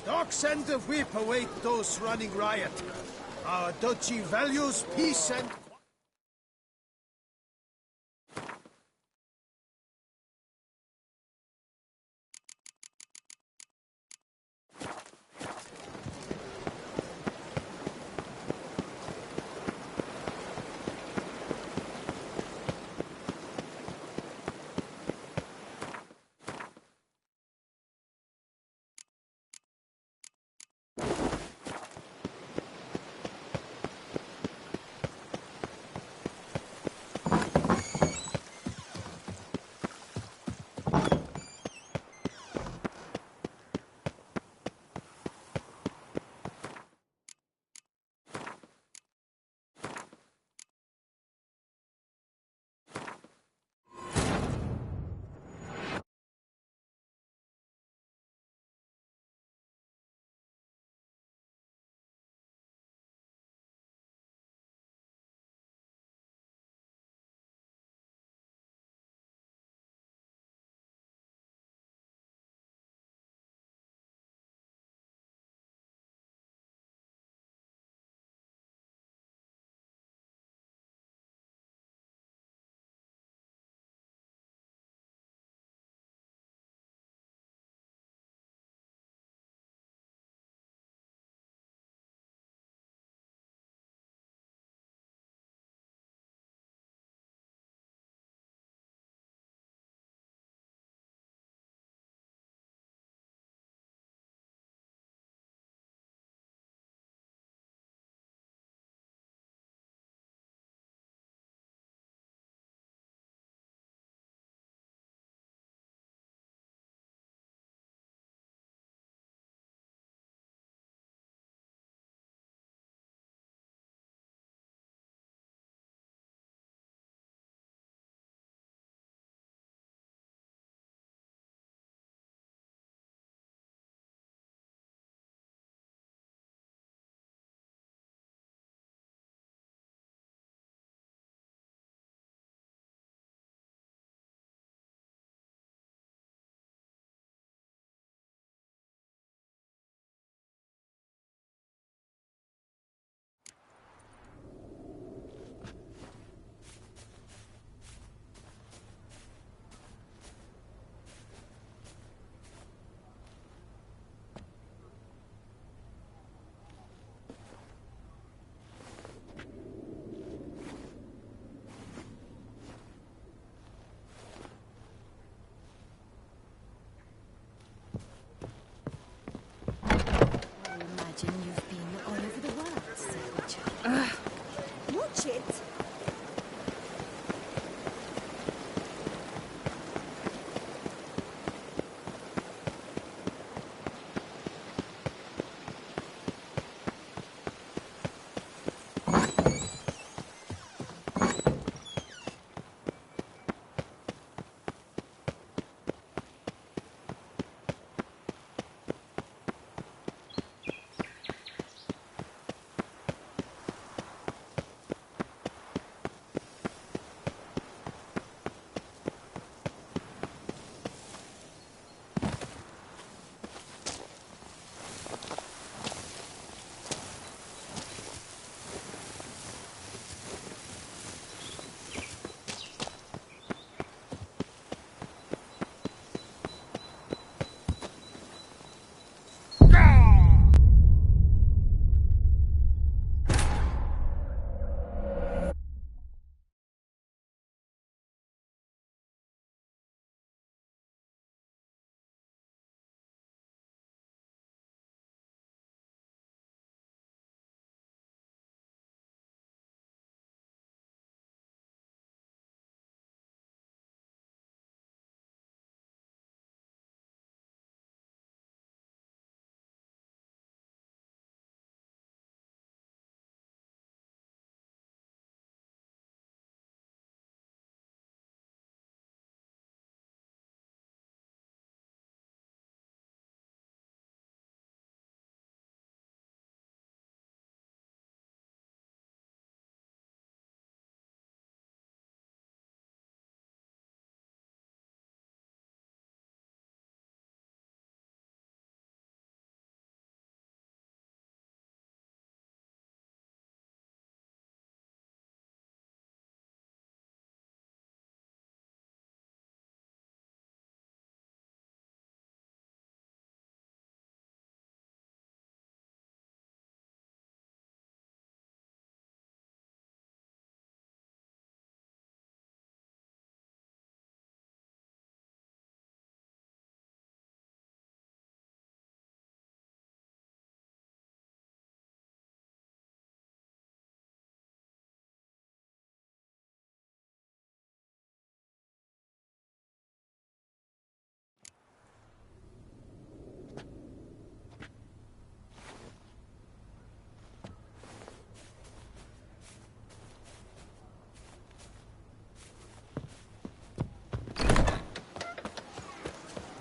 Dogs and the whip await those running riot. Our duchy values peace and...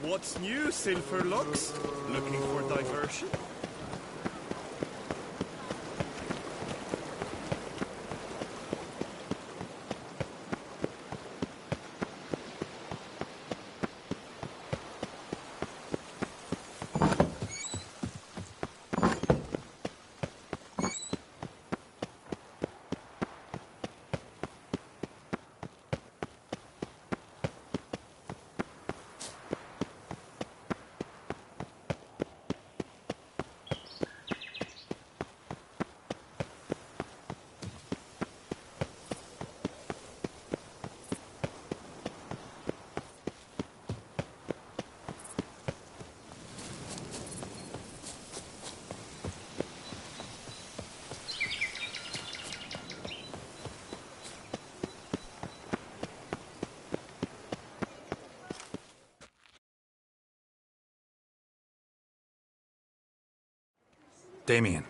What's new, Silverlocks? Looking for diversion? Damien.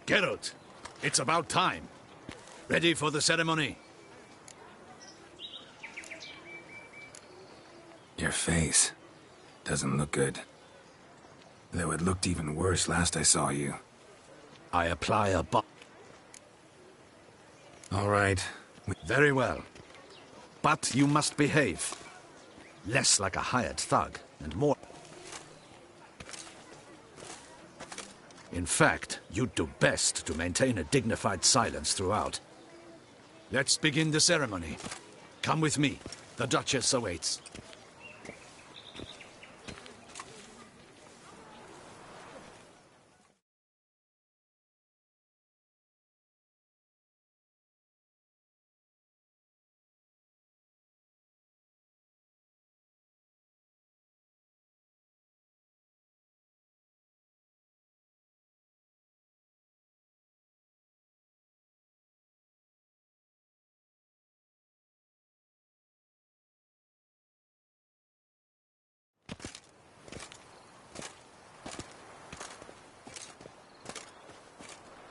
Geralt, it's about time. Ready for the ceremony? Your face doesn't look good. Though it looked even worse last I saw you. I apply a All right. Very well. But you must behave. Less like a hired thug, and more... In fact, you'd do best to maintain a dignified silence throughout. Let's begin the ceremony. Come with me. The Duchess awaits.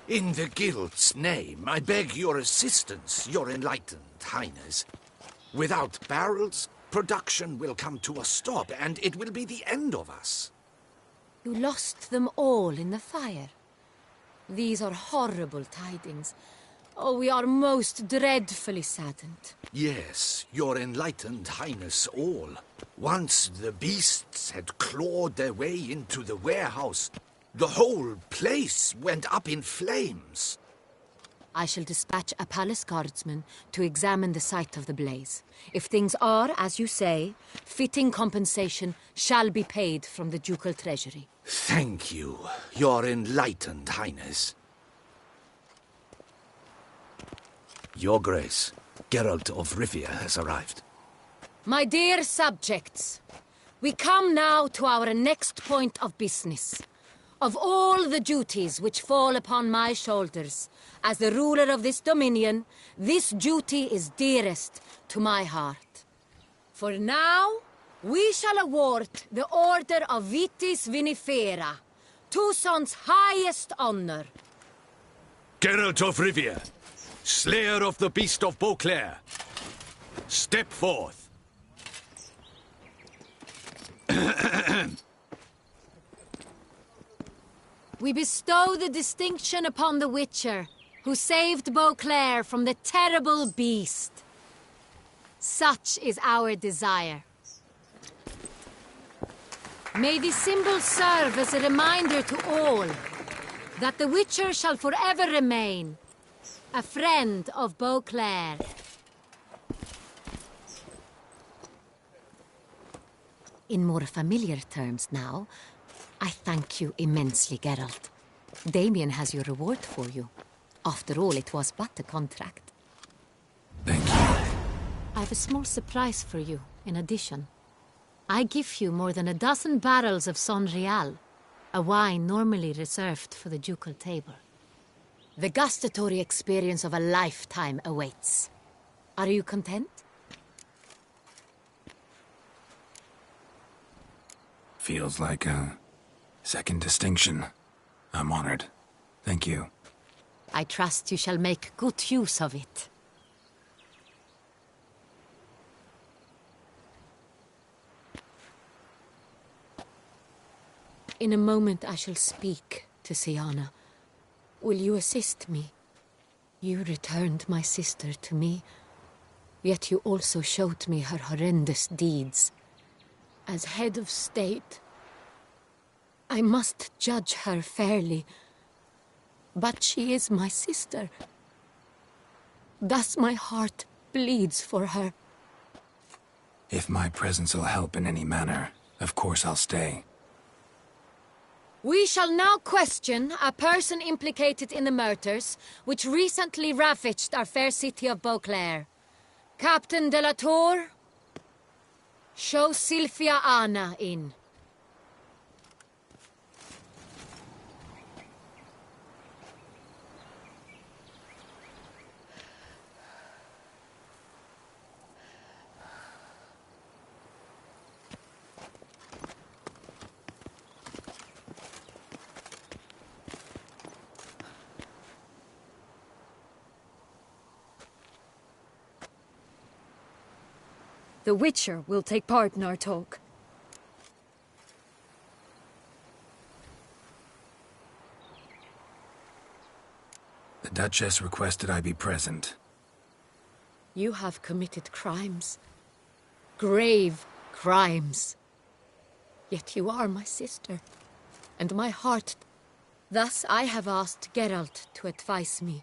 In the Guild's name, I beg your assistance, your enlightened highness. Without barrels, production will come to a stop, and it will be the end of us. You lost them all in the fire. These are horrible tidings. Oh, we are most dreadfully saddened. Yes, your enlightened highness all. Once the beasts had clawed their way into the warehouse, the whole place went up in flames. I shall dispatch a palace guardsman to examine the site of the blaze. If things are, as you say, fitting compensation shall be paid from the ducal treasury. Thank you, your enlightened highness. Your Grace, Geralt of Rivia has arrived. My dear subjects, we come now to our next point of business. Of all the duties which fall upon my shoulders, as the ruler of this dominion, this duty is dearest to my heart. For now, we shall award the Order of Vitis Vinifera, Toussaint's highest honor. Geralt of Rivia, Slayer of the Beast of Beauclair, step forth. We bestow the distinction upon the Witcher, who saved Beauclair from the terrible beast. Such is our desire. May this symbol serve as a reminder to all that the Witcher shall forever remain a friend of Beauclair. In more familiar terms now, I thank you immensely, Geralt. Damien has your reward for you. After all, it was but a contract. Thank you. I have a small surprise for you, in addition. I give you more than a dozen barrels of Sonrial, a wine normally reserved for the ducal table. The gustatory experience of a lifetime awaits. Are you content? Feels like a second distinction. I'm honored. Thank you. I trust you shall make good use of it. In a moment I shall speak to Siana. Will you assist me? You returned my sister to me, yet you also showed me her horrendous deeds. As head of state, I must judge her fairly. But she is my sister. Thus my heart bleeds for her. If my presence will help in any manner, of course I'll stay. We shall now question a person implicated in the murders which recently ravaged our fair city of Beauclair. Captain de la Tour, show Sylvia Anna in. The Witcher will take part in our talk. The Duchess requested I be present. You have committed crimes. Grave crimes. Yet you are my sister, and my heart. Thus I have asked Geralt to advise me.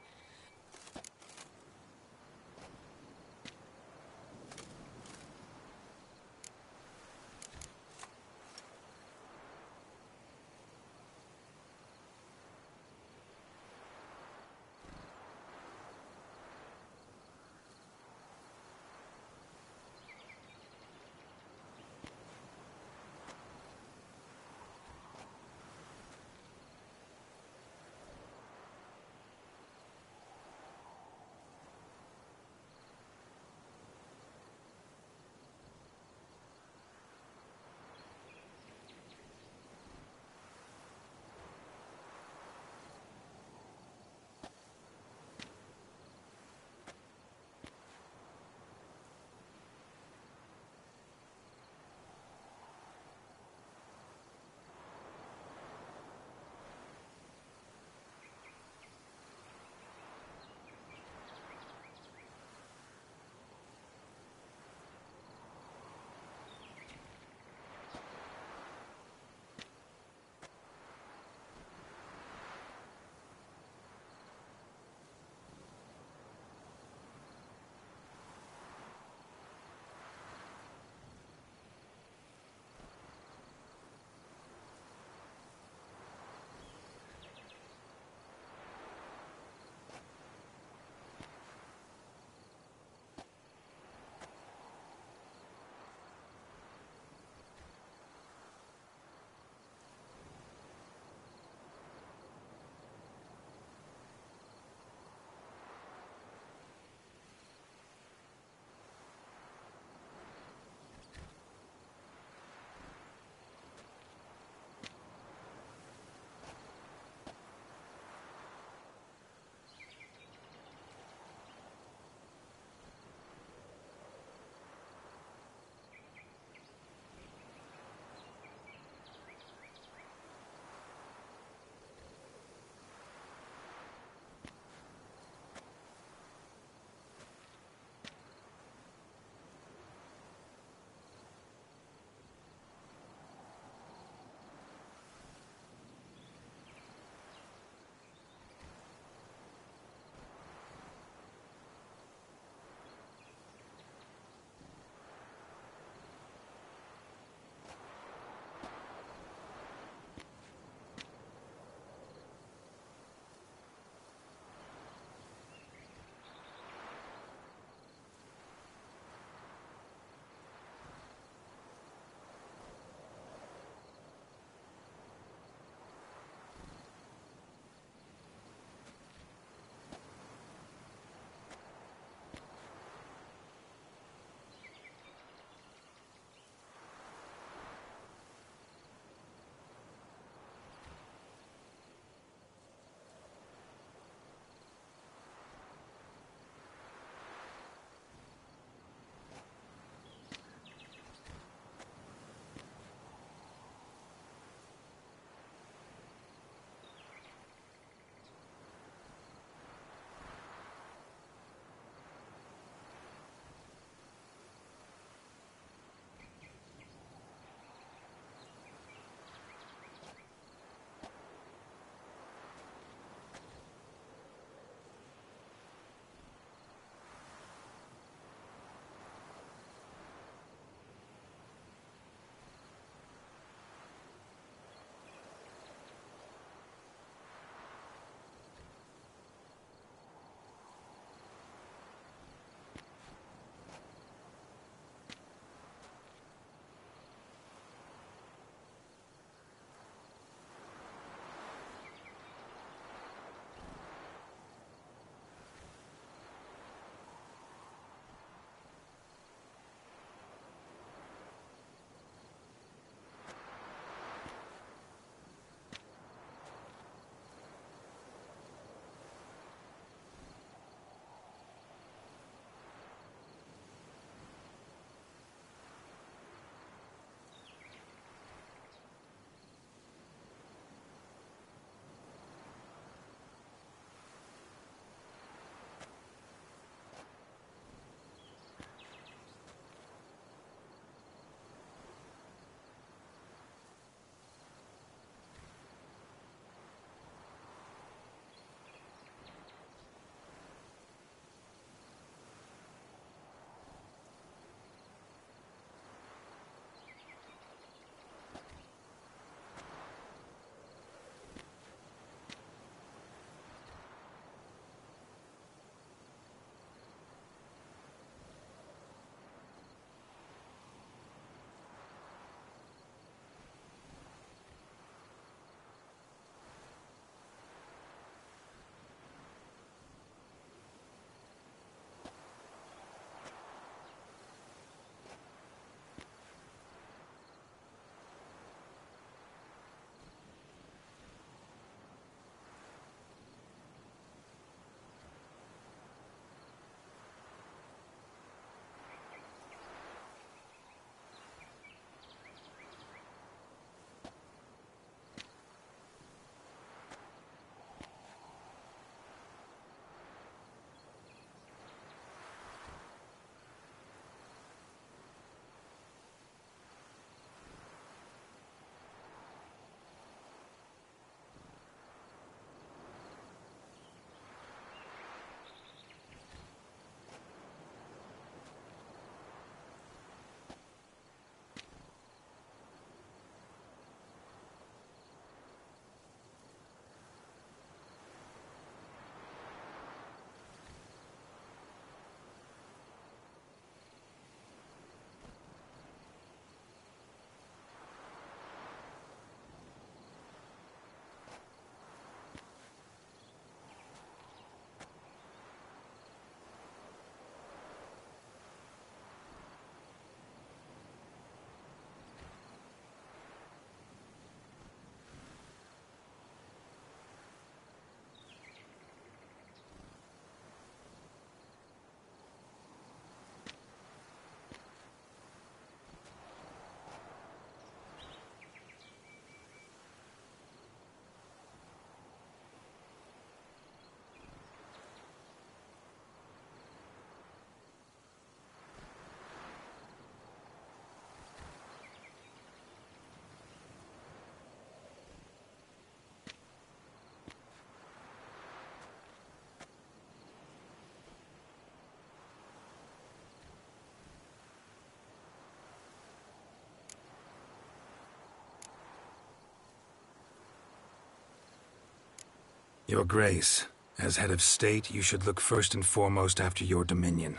Your Grace, as head of state, you should look first and foremost after your dominion.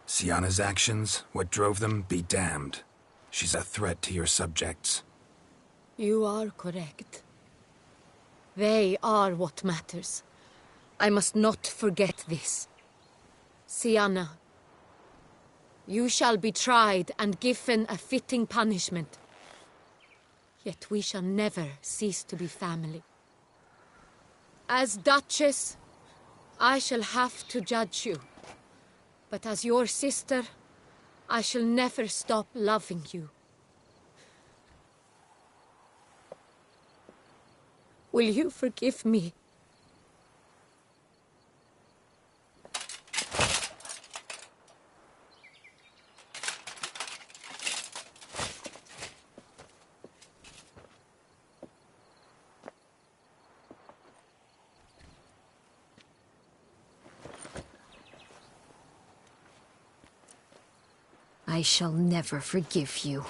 Sienna's actions, what drove them, be damned. She's a threat to your subjects. You are correct. They are what matters. I must not forget this. Sienna, you shall be tried and given a fitting punishment. Yet we shall never cease to be family. As Duchess, I shall have to judge you. But as your sister, I shall never stop loving you. Will you forgive me? I shall never forgive you.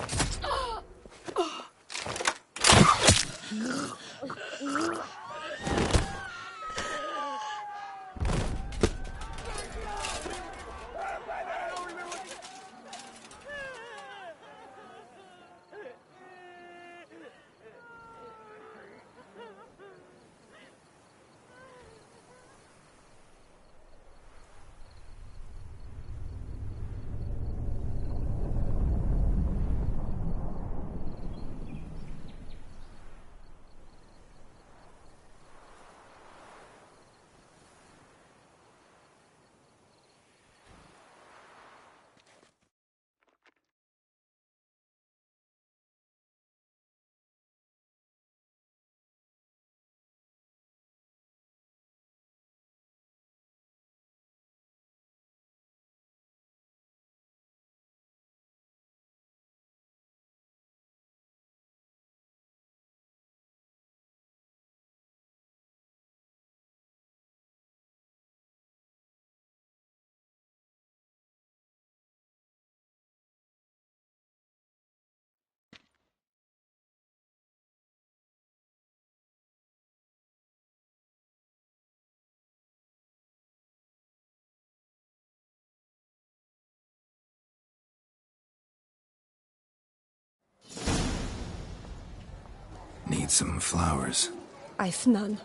Need some flowers. I've none.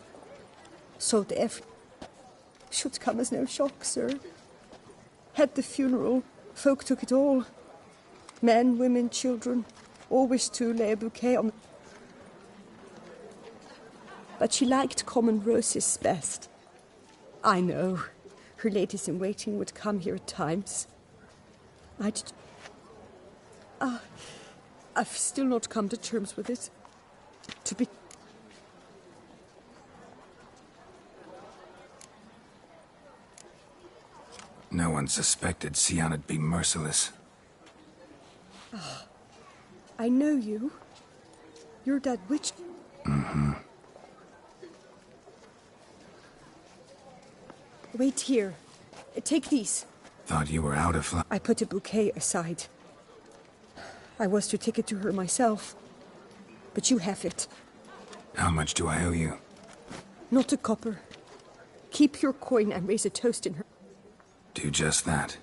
So should come as no shock, sir. At the funeral, folk took it all. Men, women, children, all wished to lay a bouquet on. But she liked common roses best. I know. Her ladies in waiting would come here at times. I've still not come to terms with it. To be... No one suspected Sienna'd be merciless. I know you. You're that witch... Mm-hmm. Wait here. Take these. Thought you were out of luck. I put a bouquet aside. I was to take it to her myself. But you have it. How much do I owe you? Not a copper. Keep your coin and raise a toast in her... Do just that.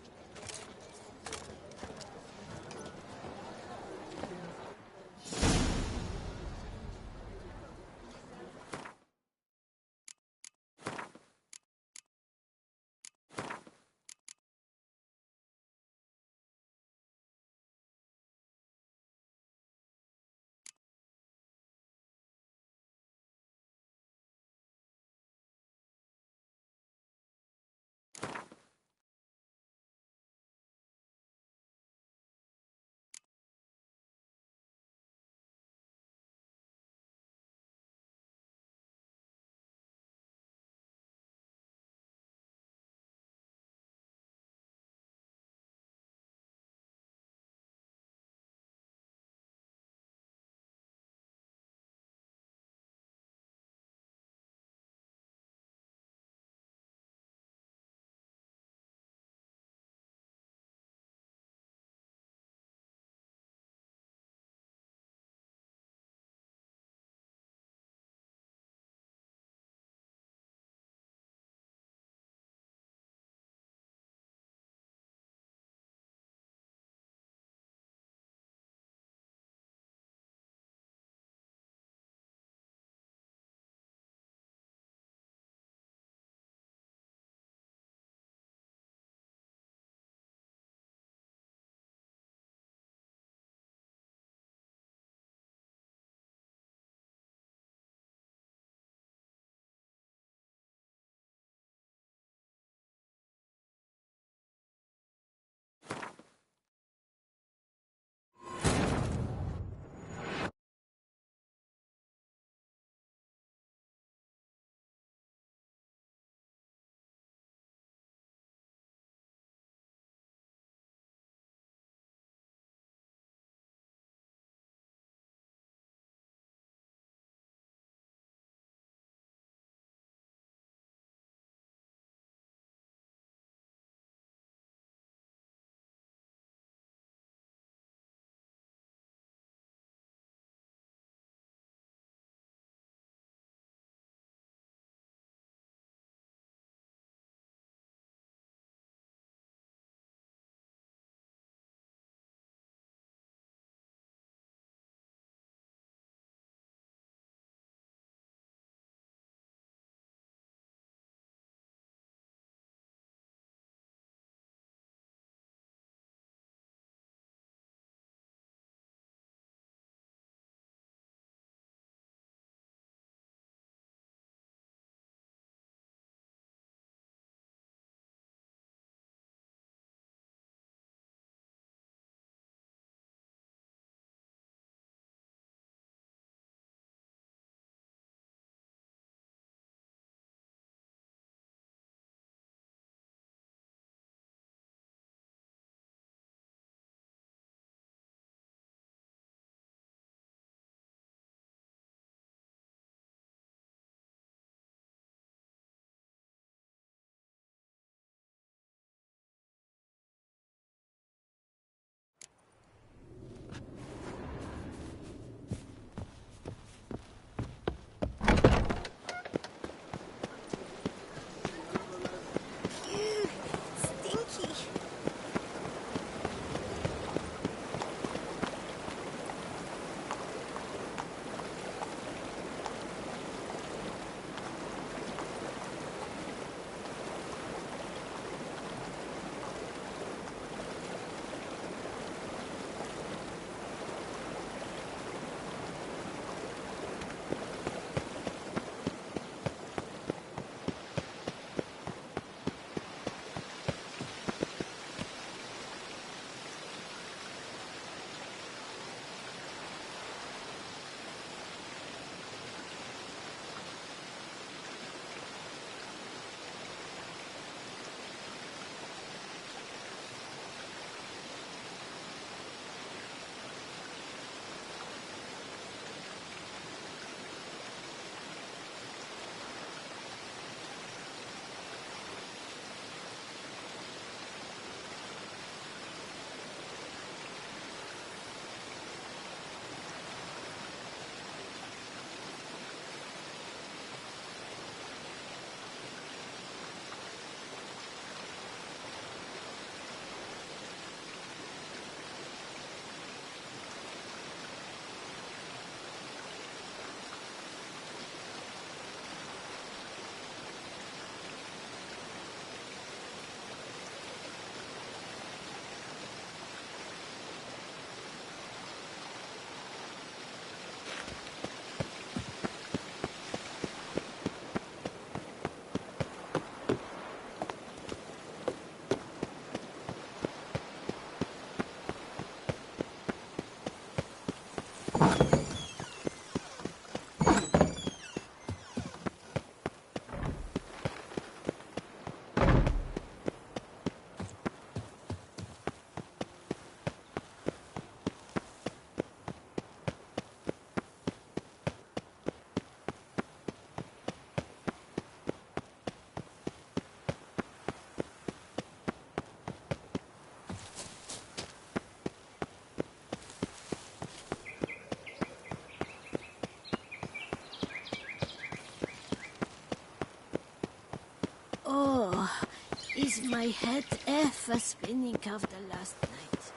is my head ever spinning of the last night?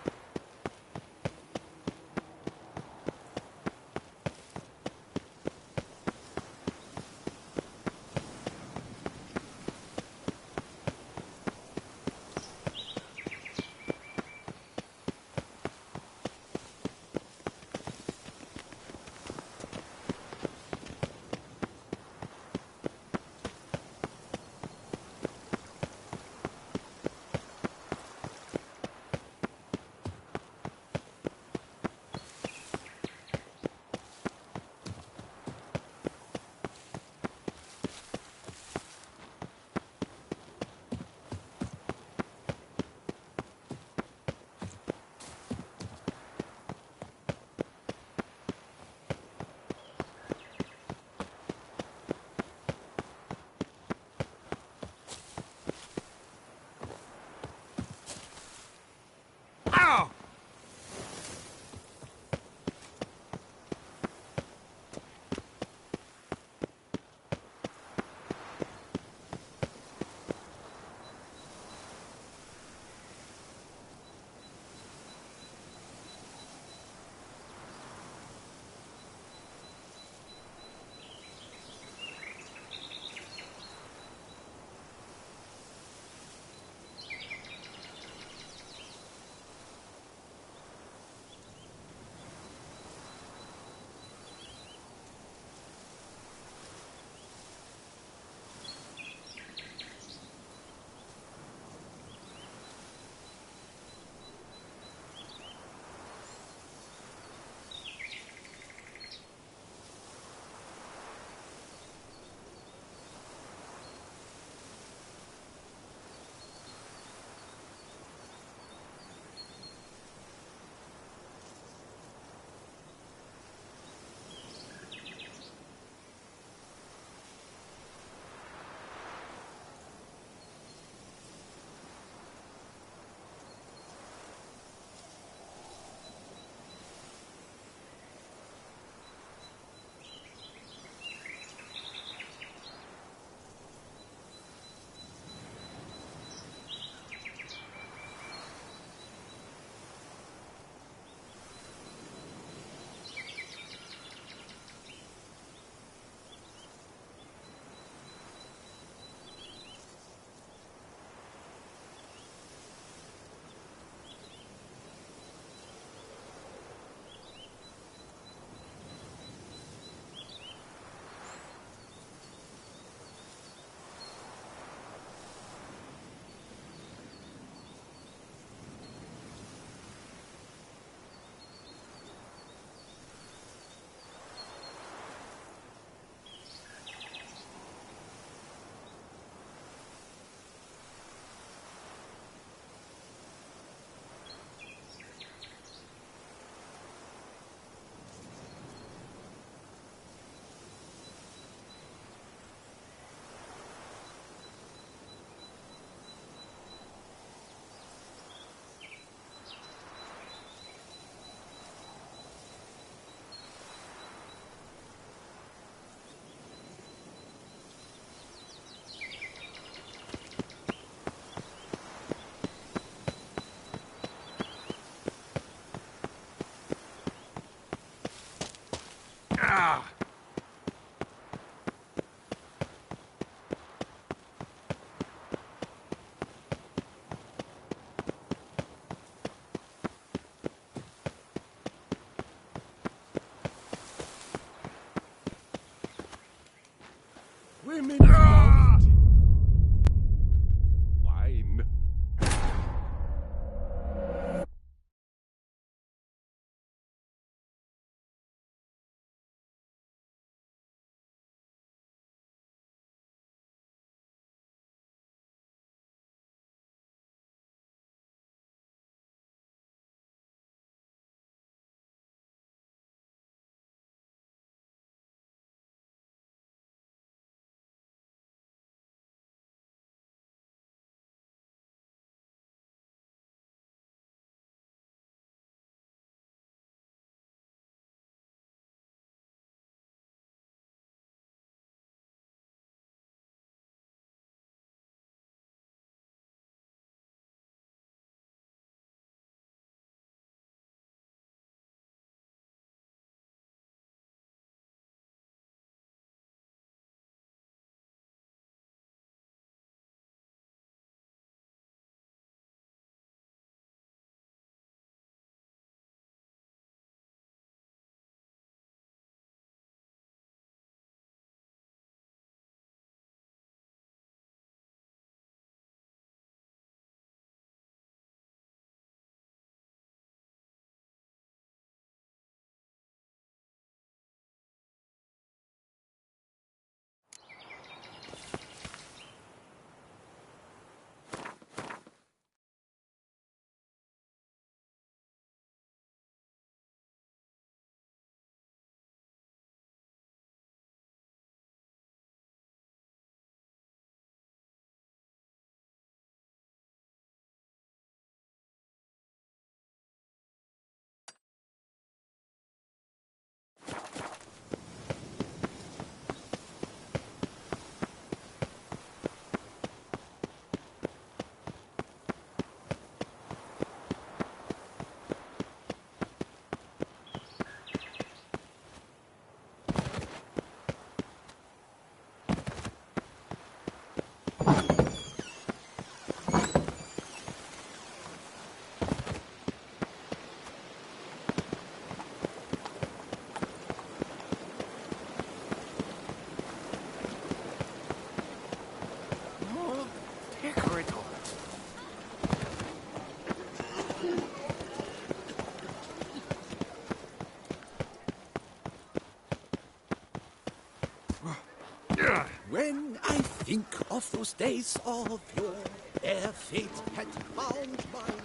think of those days of yore, ere fate had found mine.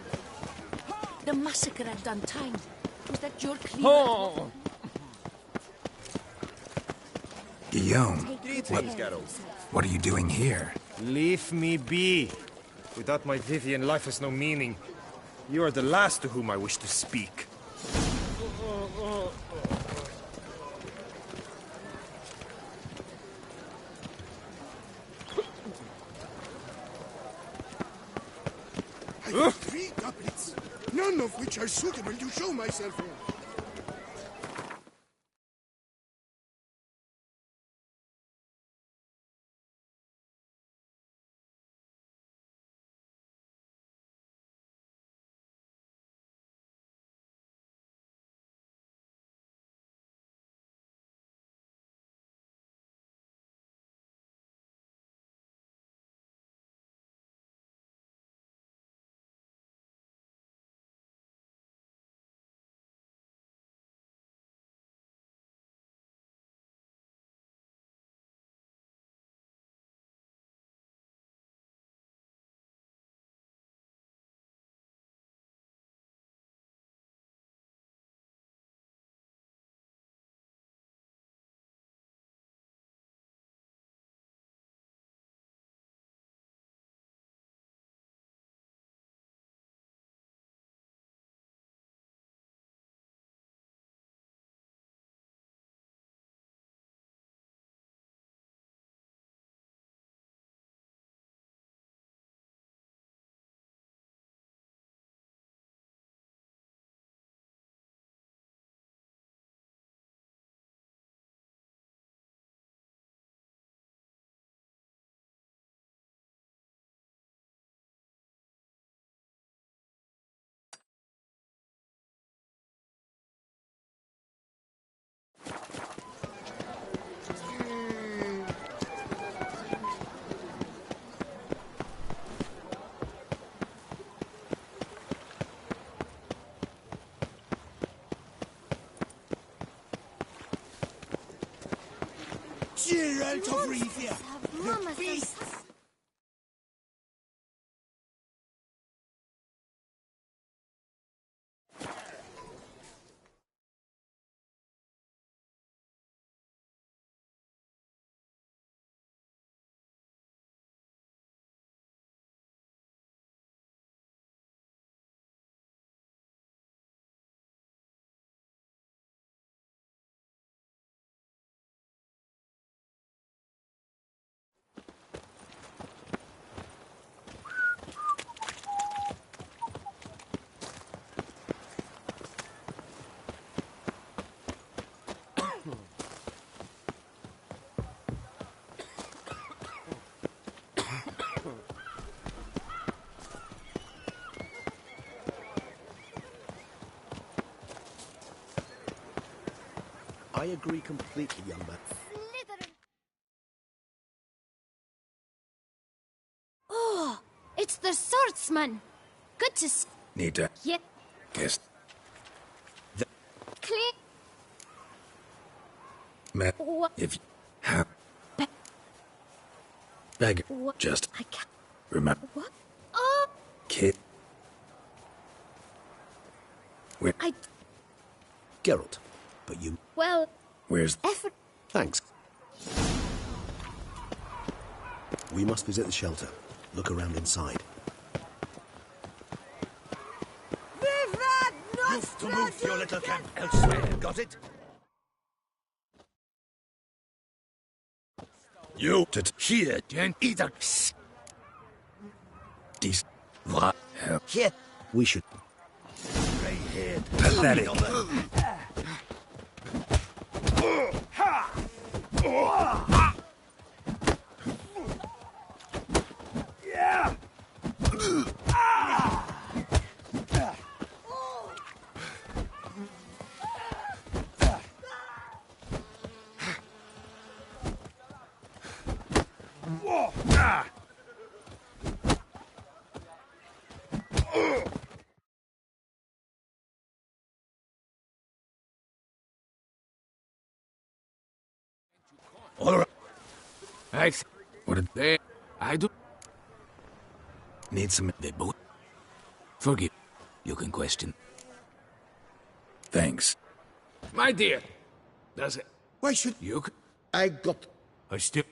The massacre at Duntine. Was that your cleaver? Oh! Guillaume, Greetings, Geralt. what are you doing here? Leave me be. Without my Vivian, life has no meaning. You are the last to whom I wish to speak. I have 3 couplets, none of which are suitable to show myself in. Geralt of Rivia, the beasts! I agree completely, young man. Oh, it's the swordsman. Good to see. Need to Yet guess. clear. Me, What? if you have Be- beg, What? just I can't. remember, What? Oh, kid. Where, I. Geralt, but you... Well, where's effort. Thanks. We must visit the shelter. Look around inside. Move to move your little camp elsewhere, got it? You to here, and either dis va here, We should... gray-haired, pathetic. All right. What did They... I do... need some? They both... Forgive. You can question. Thanks. My dear, does it... Why should You c... I got... I still...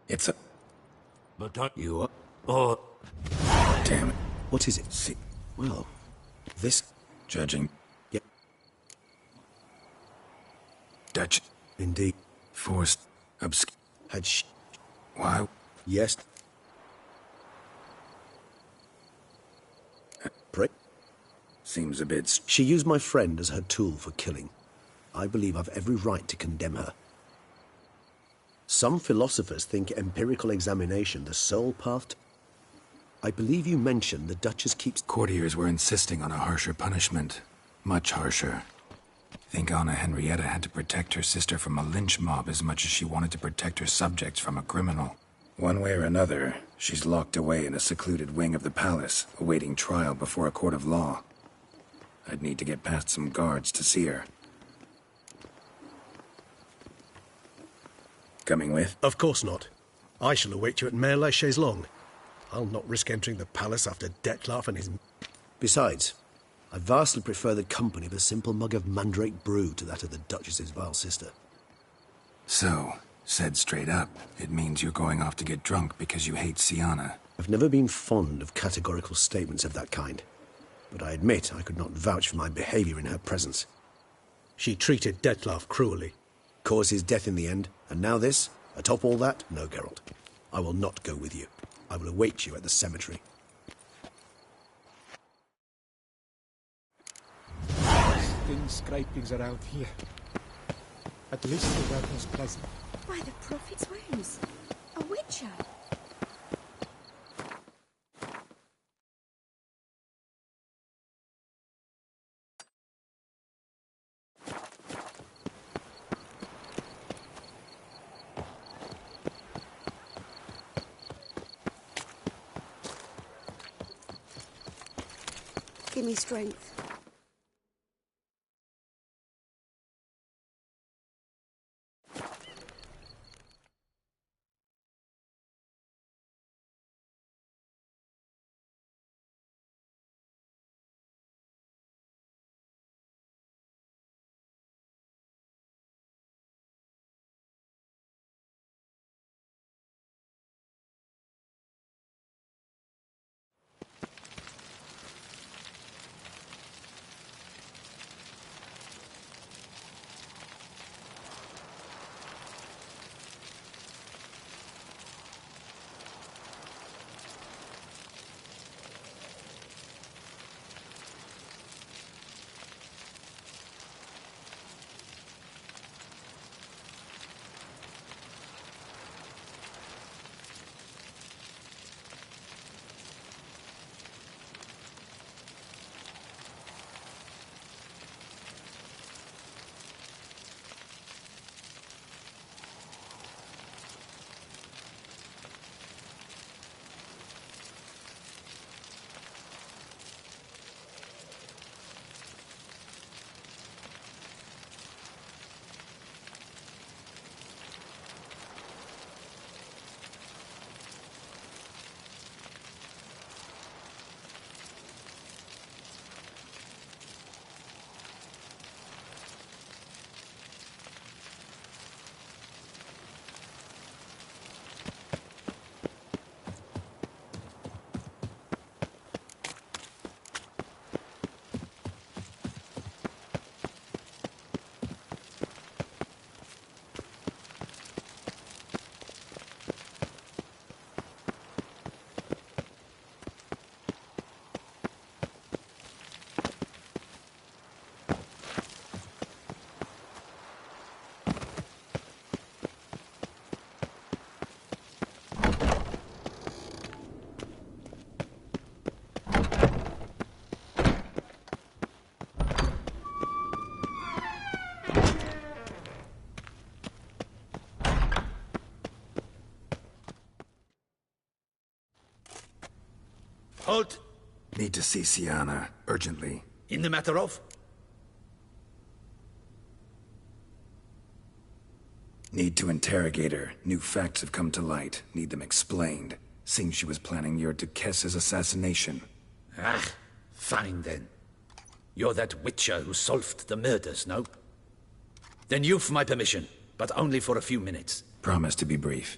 It's a... But you are... Oh... Damn it. What is it? See, Well, this... judging Yep, Dutch indeed. forced obsc... Had Why? Yes. Prick. Seems a bit... She used my friend as her tool for killing. I believe I've every right to condemn her. Some philosophers think empirical examination the sole path to... I believe you mentioned the Duchess keeps... Courtiers were insisting on a harsher punishment. Much harsher. Think Anna Henrietta had to protect her sister from a lynch mob as much as she wanted to protect her subjects from a criminal. One way or another, she's locked away in a secluded wing of the palace, awaiting trial before a court of law. I'd need to get past some guards to see her. Coming with? Of course not. I shall await you at Mare la Chaise-Longue. I'll not risk entering the palace after Dettlaff and his... Besides, I vastly prefer the company of a simple mug of mandrake brew to that of the Duchess's vile sister. So, said straight up, it means you're going off to get drunk because you hate Sienna. I've never been fond of categorical statements of that kind, but I admit I could not vouch for my behavior in her presence. She treated Dettlaff cruelly, caused his death in the end, and now this? Atop all that? No, Geralt. I will not go with you. I will await you at the cemetery. Things scrapings around here. At least the weapon's pleasant. By the prophet's wounds. A witcher. Give me strength. Halt! Need to see Sienna, urgently. In the matter of... Need to interrogate her. New facts have come to light. Need them explained. Seems she was planning your Duquesse's assassination. Ah, fine then. You're that witcher who solved the murders, no? Then you've my permission, but only for a few minutes. Promise to be brief.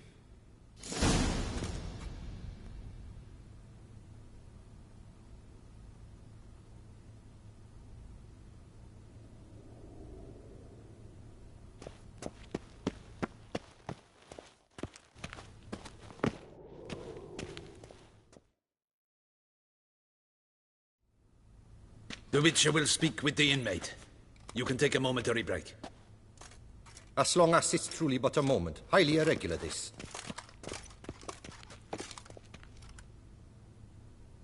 The Witcher will speak with the inmate. You can take a momentary break. As long as it's truly but a moment. Highly irregular, this.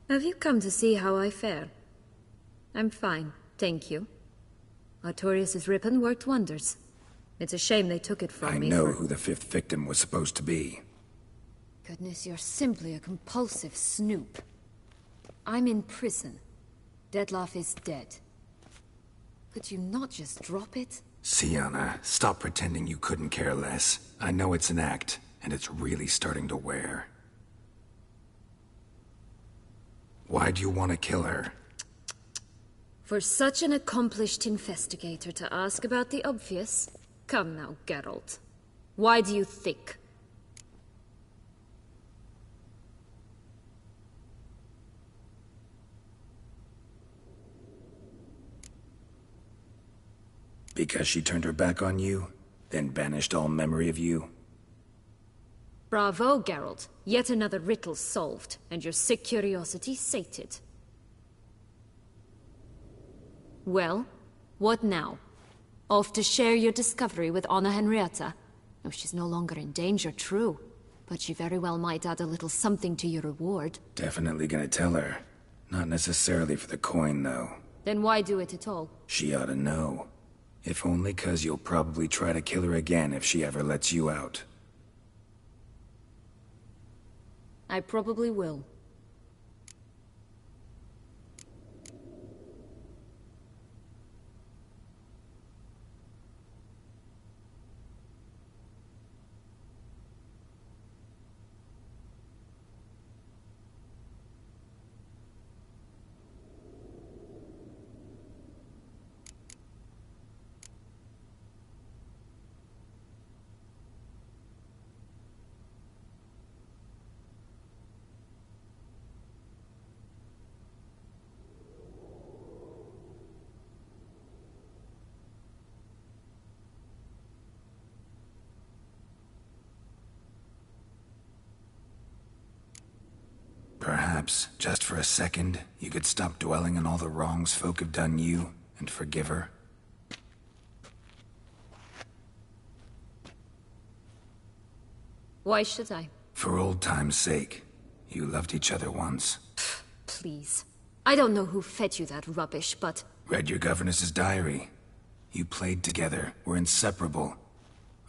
Have you come to see how I fare? I'm fine, thank you. Artorius' ribbon worked wonders. It's a shame they took it from me. I know who the fifth victim was supposed to be. Goodness, you're simply a compulsive snoop. I'm in prison. Dettlaff is dead. Could you not just drop it? Syanna, stop pretending you couldn't care less. I know it's an act, and it's really starting to wear. Why do you want to kill her? For such an accomplished investigator to ask about the obvious? Come now, Geralt. Why do you think? Because she turned her back on you, then banished all memory of you? Bravo, Geralt. Yet another riddle solved, and your sick curiosity sated. Well, what now? Off to share your discovery with Anna Henrietta? Oh, she's no longer in danger, true. But she very well might add a little something to your reward. Definitely gonna tell her. Not necessarily for the coin, though. Then why do it at all? She ought to know. If only 'cause you'll probably try to kill her again if she ever lets you out. I probably will. Perhaps, just for a second, you could stop dwelling on all the wrongs folk have done you, and forgive her. Why should I? For old time's sake. You loved each other once. Please. I don't know who fed you that rubbish, but... Read your governess's diary. You played together, were inseparable.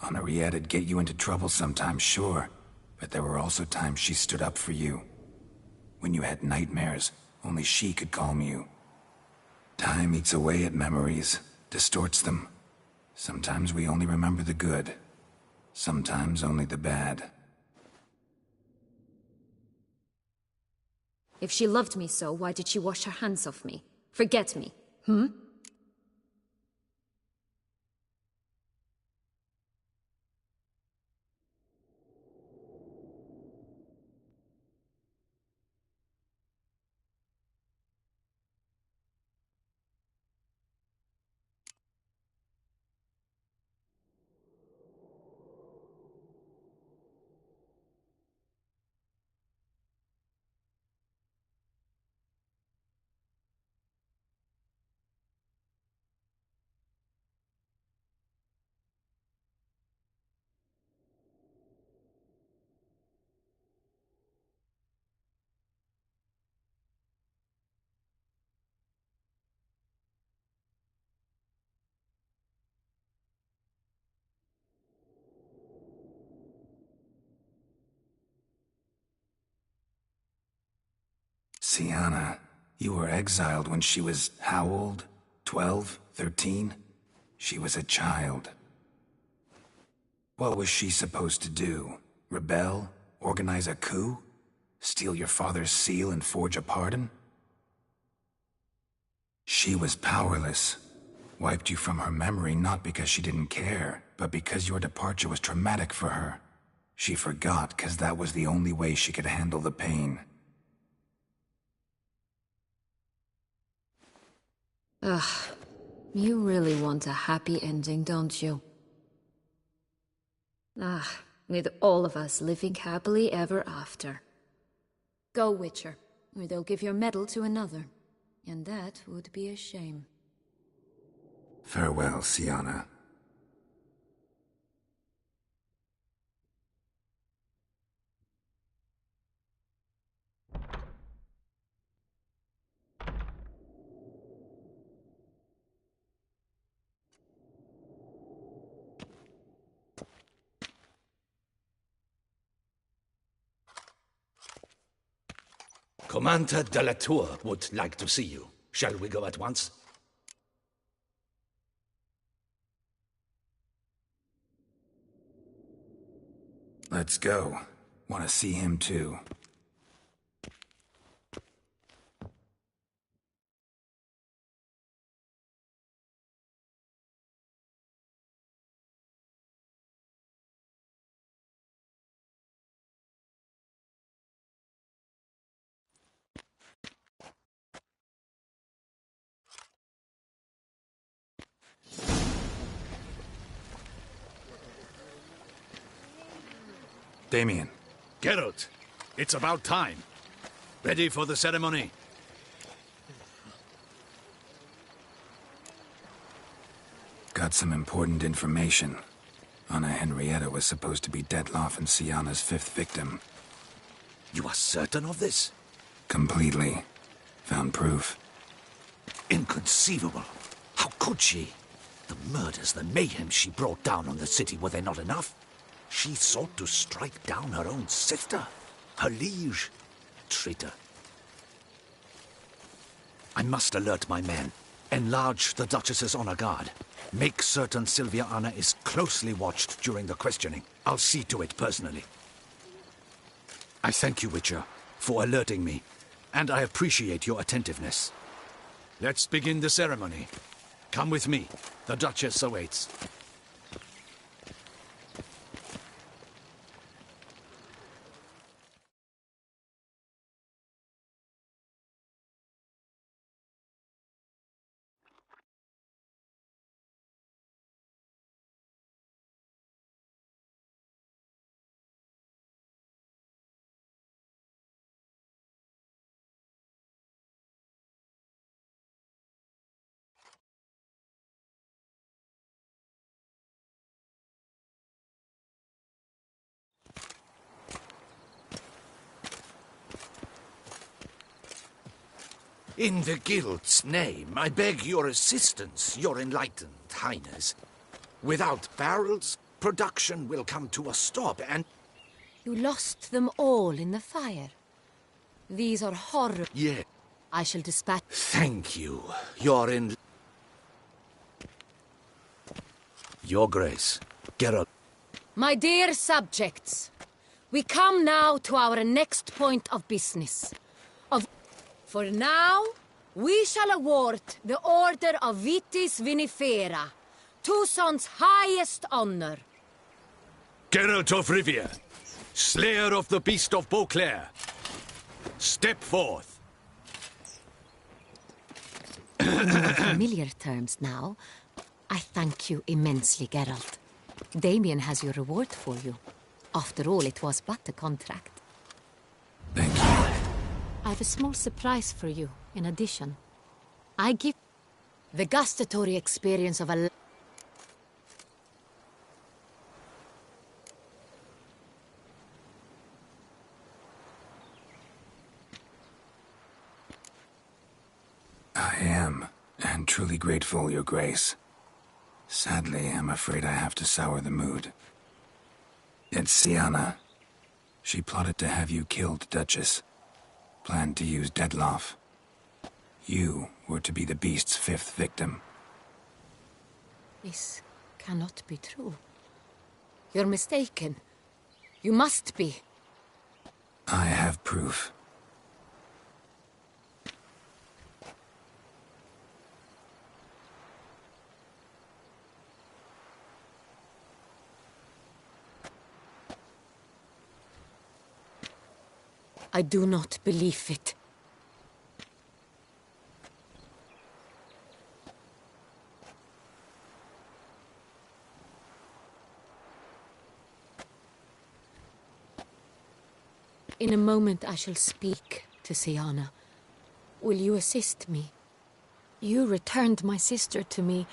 Henriette'd get you into trouble sometimes, sure. But there were also times she stood up for you. When you had nightmares, only she could calm you. Time eats away at memories, distorts them. Sometimes we only remember the good. Sometimes only the bad. If she loved me so, why did she wash her hands off me? Forget me, hmm? Syanna, you were exiled when she was how old? 12? 13? She was a child. What was she supposed to do? Rebel? Organize a coup? Steal your father's seal and forge a pardon? She was powerless. Wiped you from her memory not because she didn't care, but because your departure was traumatic for her. She forgot because that was the only way she could handle the pain. Ugh. You really want a happy ending, don't you? With all of us living happily ever after. Go, Witcher, or they'll give your medal to another. And that would be a shame. Farewell, Syanna. Commander de la Tour would like to see you. Shall we go at once? Let's go. Want to see him too. Damien. Geralt, it's about time. Ready for the ceremony? Got some important information. Anna Henrietta was supposed to be Detloff and Syanna's 5th victim. You are certain of this? Completely. Found proof. Inconceivable. How could she? The murders, the mayhem she brought down on the city, were they not enough? She sought to strike down her own sister, her liege. Traitor. I must alert my men. Enlarge the Duchess's honor guard. Make certain Sylvia Anna is closely watched during the questioning. I'll see to it personally. I thank you, Witcher, for alerting me, and I appreciate your attentiveness. Let's begin the ceremony. Come with me. The Duchess awaits. In the Guild's name, I beg your assistance, your enlightened highness. Without barrels, production will come to a stop, and... You lost them all in the fire. These are horrible. Yeah. I shall dispatch... Thank you. You're in... Your Grace, Geralt. My dear subjects, we come now to our next point of business. For now, we shall award the Order of Vitis Vinifera, Toussaint's highest honor. Geralt of Rivia, Slayer of the Beast of Beauclair, step forth. In more familiar terms now, I thank you immensely, Geralt. Damien has your reward for you. After all, it was but a contract. Thank you. I have a small surprise for you, in addition. I give the gustatory experience of a... I am, and truly grateful, Your Grace. Sadly, I'm afraid I have to sour the mood. It's Syanna. She plotted to have you killed, Duchess. Planned to use Detloff. You were to be the beast's 5th victim. This cannot be true. You're mistaken. You must be. I have proof. I do not believe it. In a moment I shall speak to Syanna. Will you assist me? You returned my sister to me,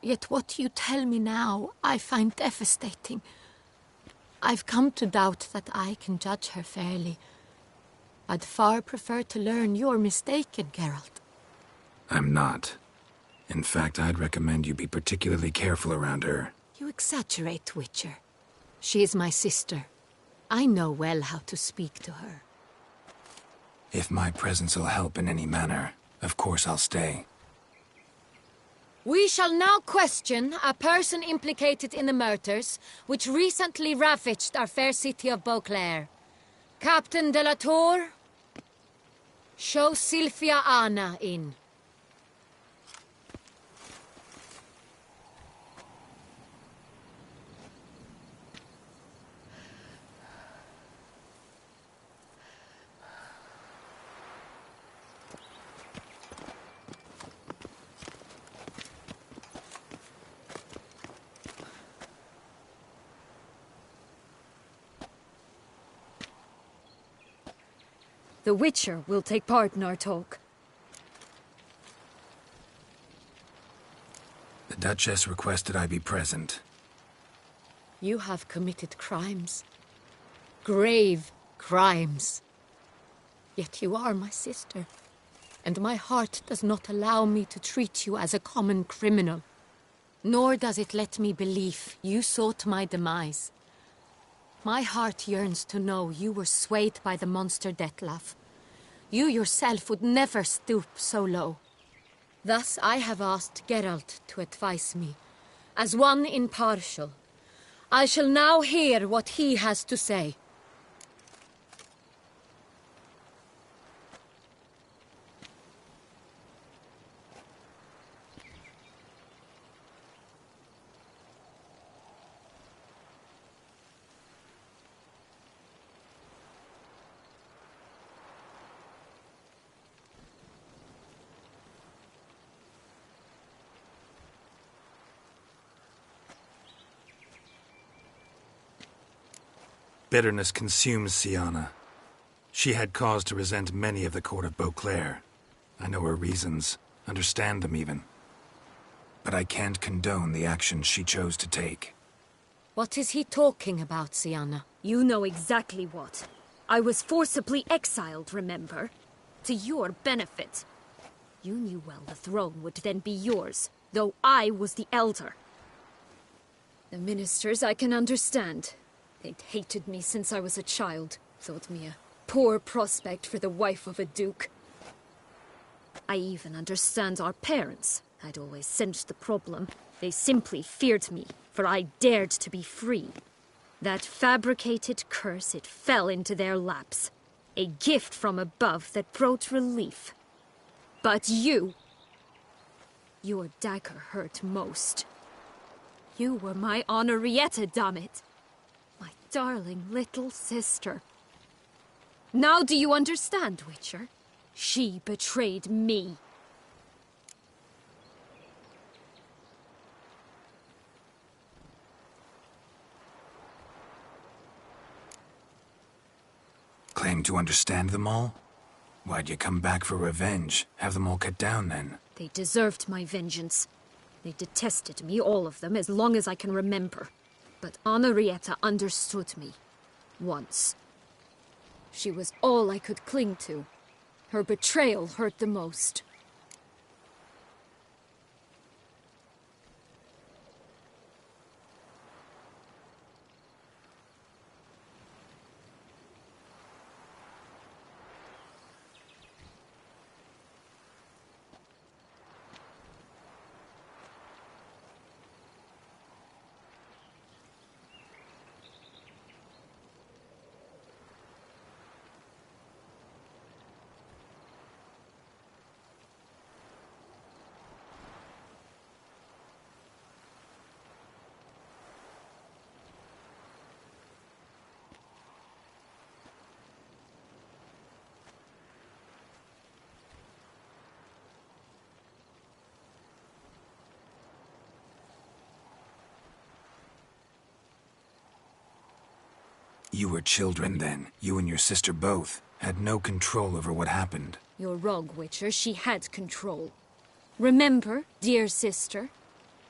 yet what you tell me now I find devastating. I've come to doubt that I can judge her fairly. I'd far prefer to learn you're mistaken, Geralt. I'm not. In fact, I'd recommend you be particularly careful around her. You exaggerate, Witcher. She is my sister. I know well how to speak to her. If my presence will help in any manner, of course I'll stay. We shall now question a person implicated in the murders which recently ravaged our fair city of Beauclair. Captain de la Tour, show Sylvia Anna in. The Witcher will take part in our talk. The Duchess requested I be present. You have committed crimes. Grave crimes. Yet you are my sister, and my heart does not allow me to treat you as a common criminal. Nor does it let me believe you sought my demise. My heart yearns to know you were swayed by the monster Dettlaff. You yourself would never stoop so low. Thus I have asked Geralt to advise me, as one impartial. I shall now hear what he has to say. Bitterness consumes Syanna. She had cause to resent many of the court of Beauclair. I know her reasons, understand them even. But I can't condone the actions she chose to take. What is he talking about, Syanna? You know exactly what. I was forcibly exiled, remember? To your benefit. You knew well the throne would then be yours, though I was the elder. The ministers I can understand. They'd hated me since I was a child, thought me a poor prospect for the wife of a duke. I even understand our parents. I'd always sensed the problem. They simply feared me, for I dared to be free. That fabricated curse, it fell into their laps. A gift from above that brought relief. But you... your dagger hurt most. You were my Henrietta, dammit. My darling little sister. Now do you understand, Witcher? She betrayed me. Claim to understand them all? Why'd you come back for revenge? Have them all cut down, then? They deserved my vengeance. They detested me, all of them, as long as I can remember. But Henrietta understood me. Once. She was all I could cling to. Her betrayal hurt the most. You were children then. You and your sister both had no control over what happened. You're wrong, Witcher. She had control. Remember, dear sister,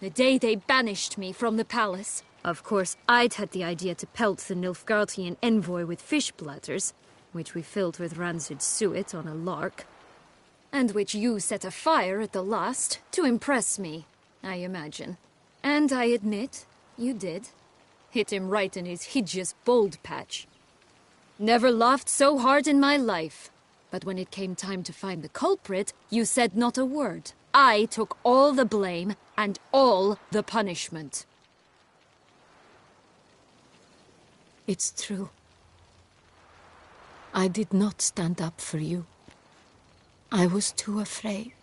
the day they banished me from the palace? Of course, I'd had the idea to pelt the Nilfgaardian envoy with fish bladders, which we filled with rancid suet on a lark, and which you set afire at the last to impress me, I imagine. And I admit, you did. Hit him right in his hideous bald patch. Never laughed so hard in my life. But when it came time to find the culprit, you said not a word. I took all the blame and all the punishment. It's true. I did not stand up for you. I was too afraid.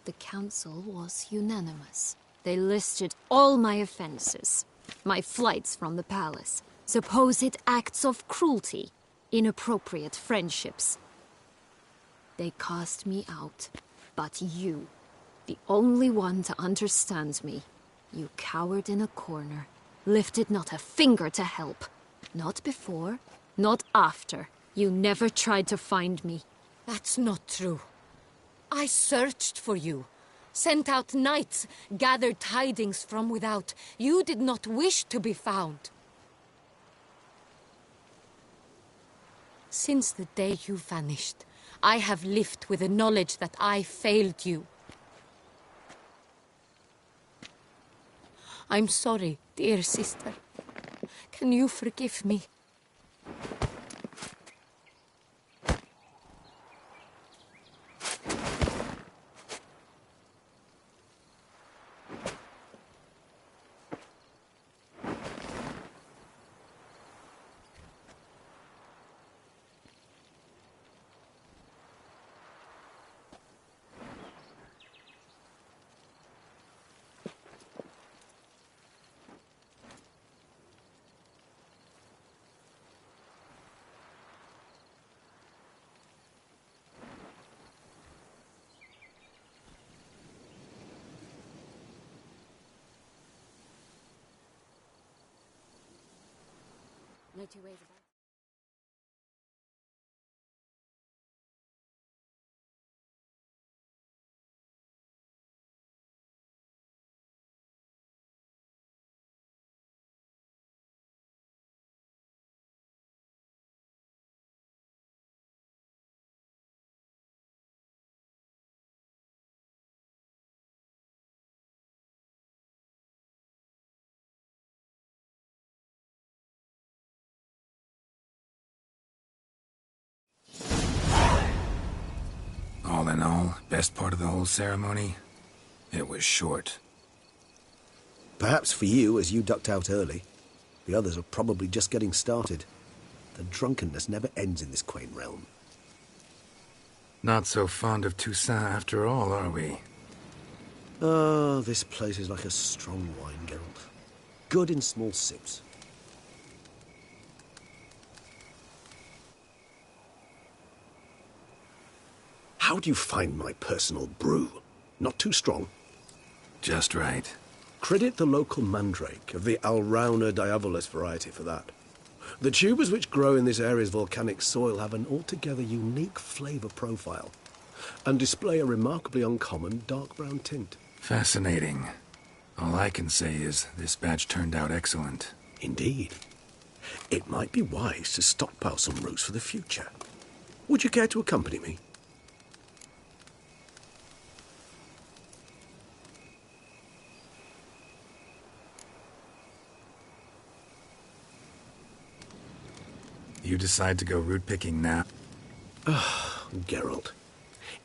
The council was unanimous. They listed all my offenses. My flights from the palace, supposed acts of cruelty, inappropriate friendships. They cast me out. But you, the only one to understand me, you cowered in a corner, lifted not a finger to help. Not before, not after. You never tried to find me. That's not true. I searched for you. Sent out knights, gathered tidings from without. You did not wish to be found. Since the day you vanished, I have lived with the knowledge that I failed you. I'm sorry, dear sister. Can you forgive me? No two ways about it. All in all, best part of the whole ceremony? It was short. Perhaps for you, as you ducked out early. The others are probably just getting started. The drunkenness never ends in this quaint realm. Not so fond of Toussaint after all, are we? Oh, this place is like a strong wine, Geralt. Good in small sips. How do you find my personal brew? Not too strong? Just right. Credit the local mandrake of the Alrauna diavolus variety for that. The tubers which grow in this area's volcanic soil have an altogether unique flavour profile and display a remarkably uncommon dark brown tint. Fascinating. All I can say is this batch turned out excellent. Indeed. It might be wise to stockpile some roots for the future. Would you care to accompany me? You decide to go root picking now? Geralt,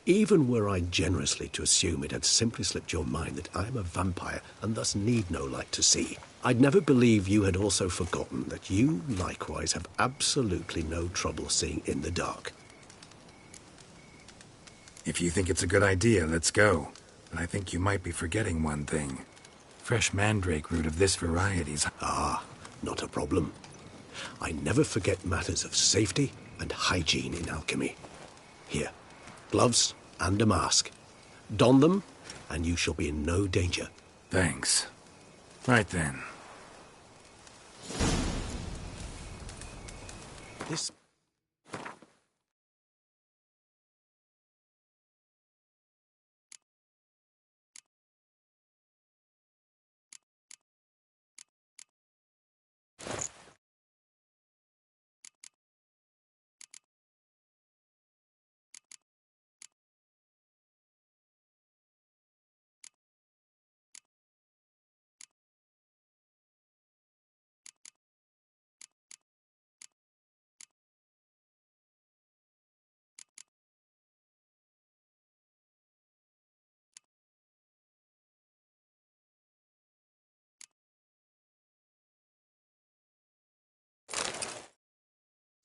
even were I generously to assume it had simply slipped your mind that I am a vampire and thus need no light to see, I'd never believe you had also forgotten that you likewise have absolutely no trouble seeing in the dark. If you think it's a good idea, let's go. But I think you might be forgetting one thing. Fresh mandrake root of this variety's... Ah, not a problem. I never forget matters of safety and hygiene in alchemy. Here, gloves and a mask. Don them, and you shall be in no danger. Thanks. Right then. This...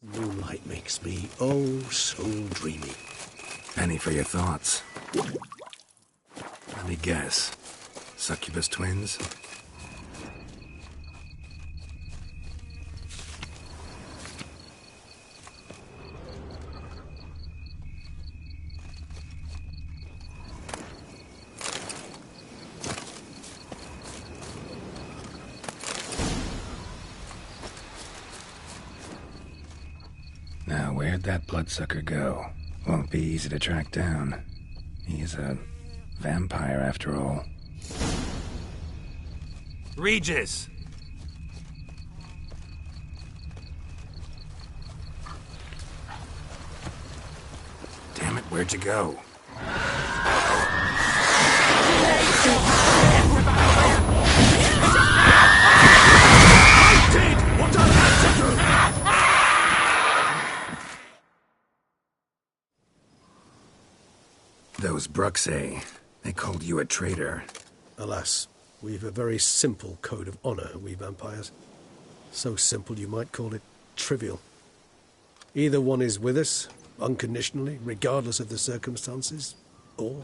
Moonlight makes me oh so dreamy. Penny for your thoughts. Let me guess. Succubus twins? Now, where'd that bloodsucker go? Won't be easy to track down. He's a vampire, after all. Regis! Damn it, where'd you go? Those Bruxae, they called you a traitor. Alas, we've a very simple code of honor, we vampires. So simple you might call it trivial. Either one is with us, unconditionally, regardless of the circumstances, or...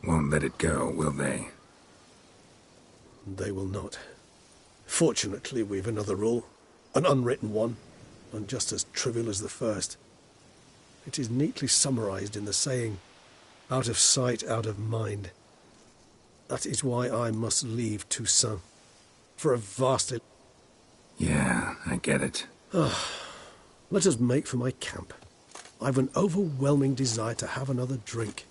Won't let it go, will they? They will not. Fortunately, we've another rule, an unwritten one, and just as trivial as the first. It is neatly summarized in the saying, out of sight, out of mind. That is why I must leave Toussaint. For a vastly... Yeah, I get it. Let us make for my camp. I've an overwhelming desire to have another drink.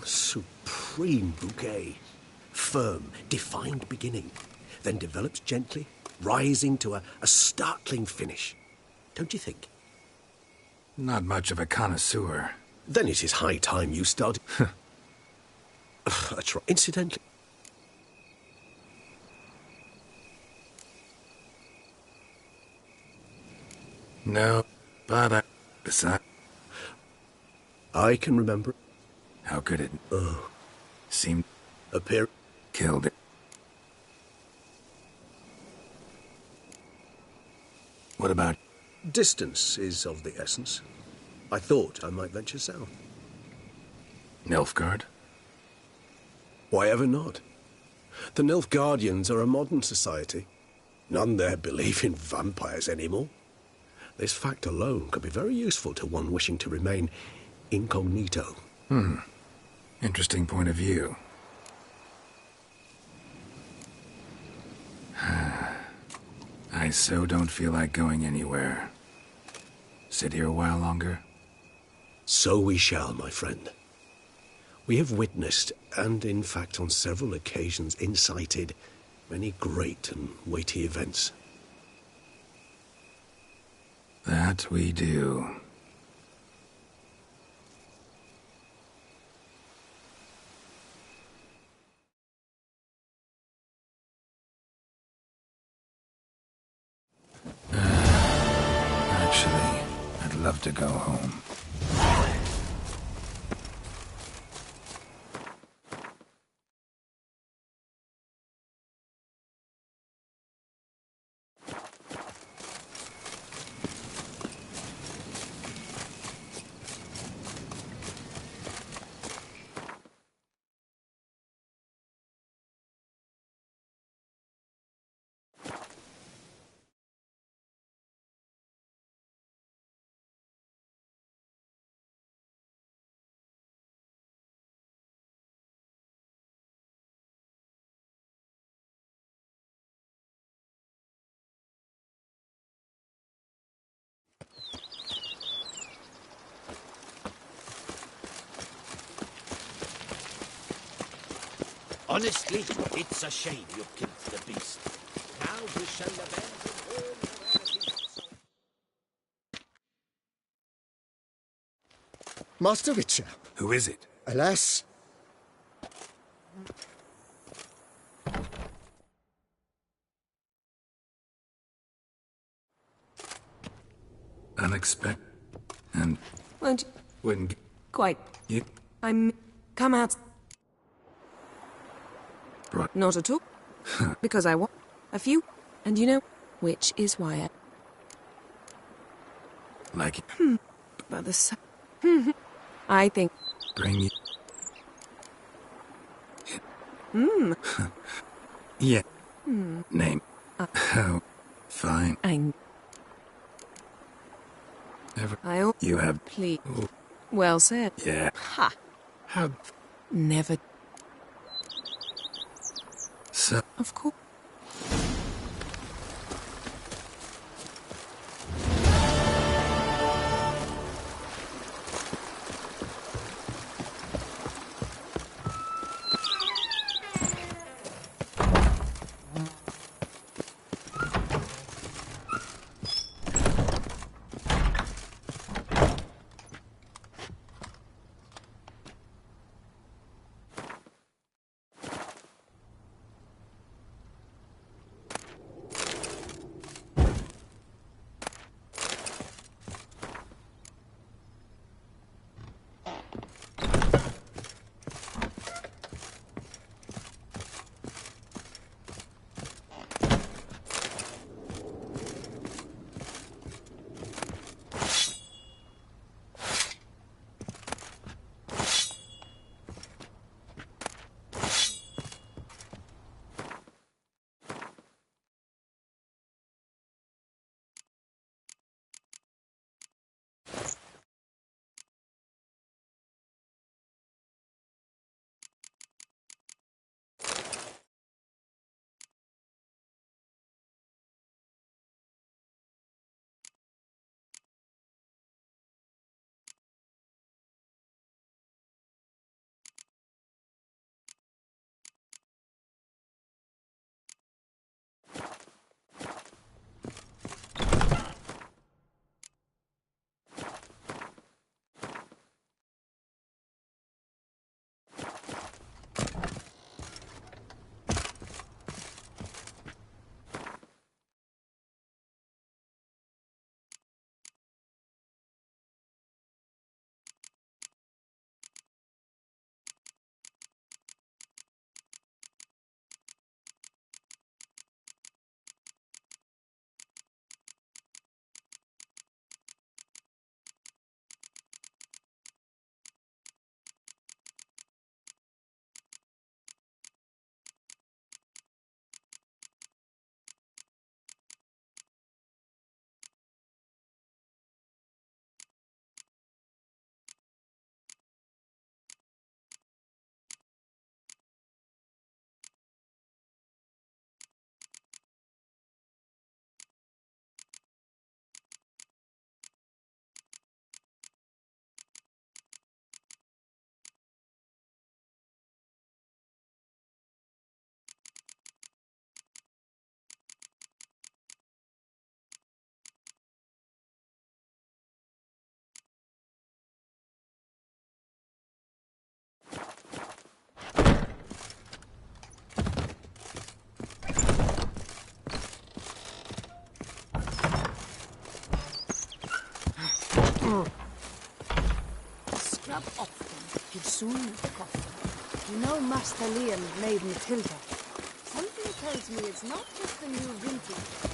Supreme bouquet. Firm, defined beginning, then develops gently, rising to a startling finish. Don't you think? Not much of a connoisseur. Then it is high time you started... That's right. Incidentally... No, but besides... I can remember... How could it... seem... appear... killed it. What about... Distance is of the essence. I thought I might venture south. Nilfgaard? Why ever not? The Nilfgaardians are a modern society. None there believe in vampires anymore. This fact alone could be very useful to one wishing to remain incognito. Interesting point of view. I so don't feel like going anywhere. Sit here a while longer? So we shall, my friend. We have witnessed, and in fact on several occasions incited, many great and weighty events. That we do. Actually, I'd love to go home. Honestly, it's a shame you killed the beast. Now we shall abandon all moralities. Master Witcher, Who is it? alas, Unexpected. And Won't wouldn't quite. you I'm come out. brought Not at all. Because I want a few, and you know, which is why like it? but the I think. Bring you? Hmm. Yeah. Name. Oh, fine. Ever. You have. Please. Ooh, Well said. yeah. Ha. How? Never. So. Of course. Scrub off them. You'll soon cough. You know Master Liam made Matilda. Something tells me it's not just the new vintage.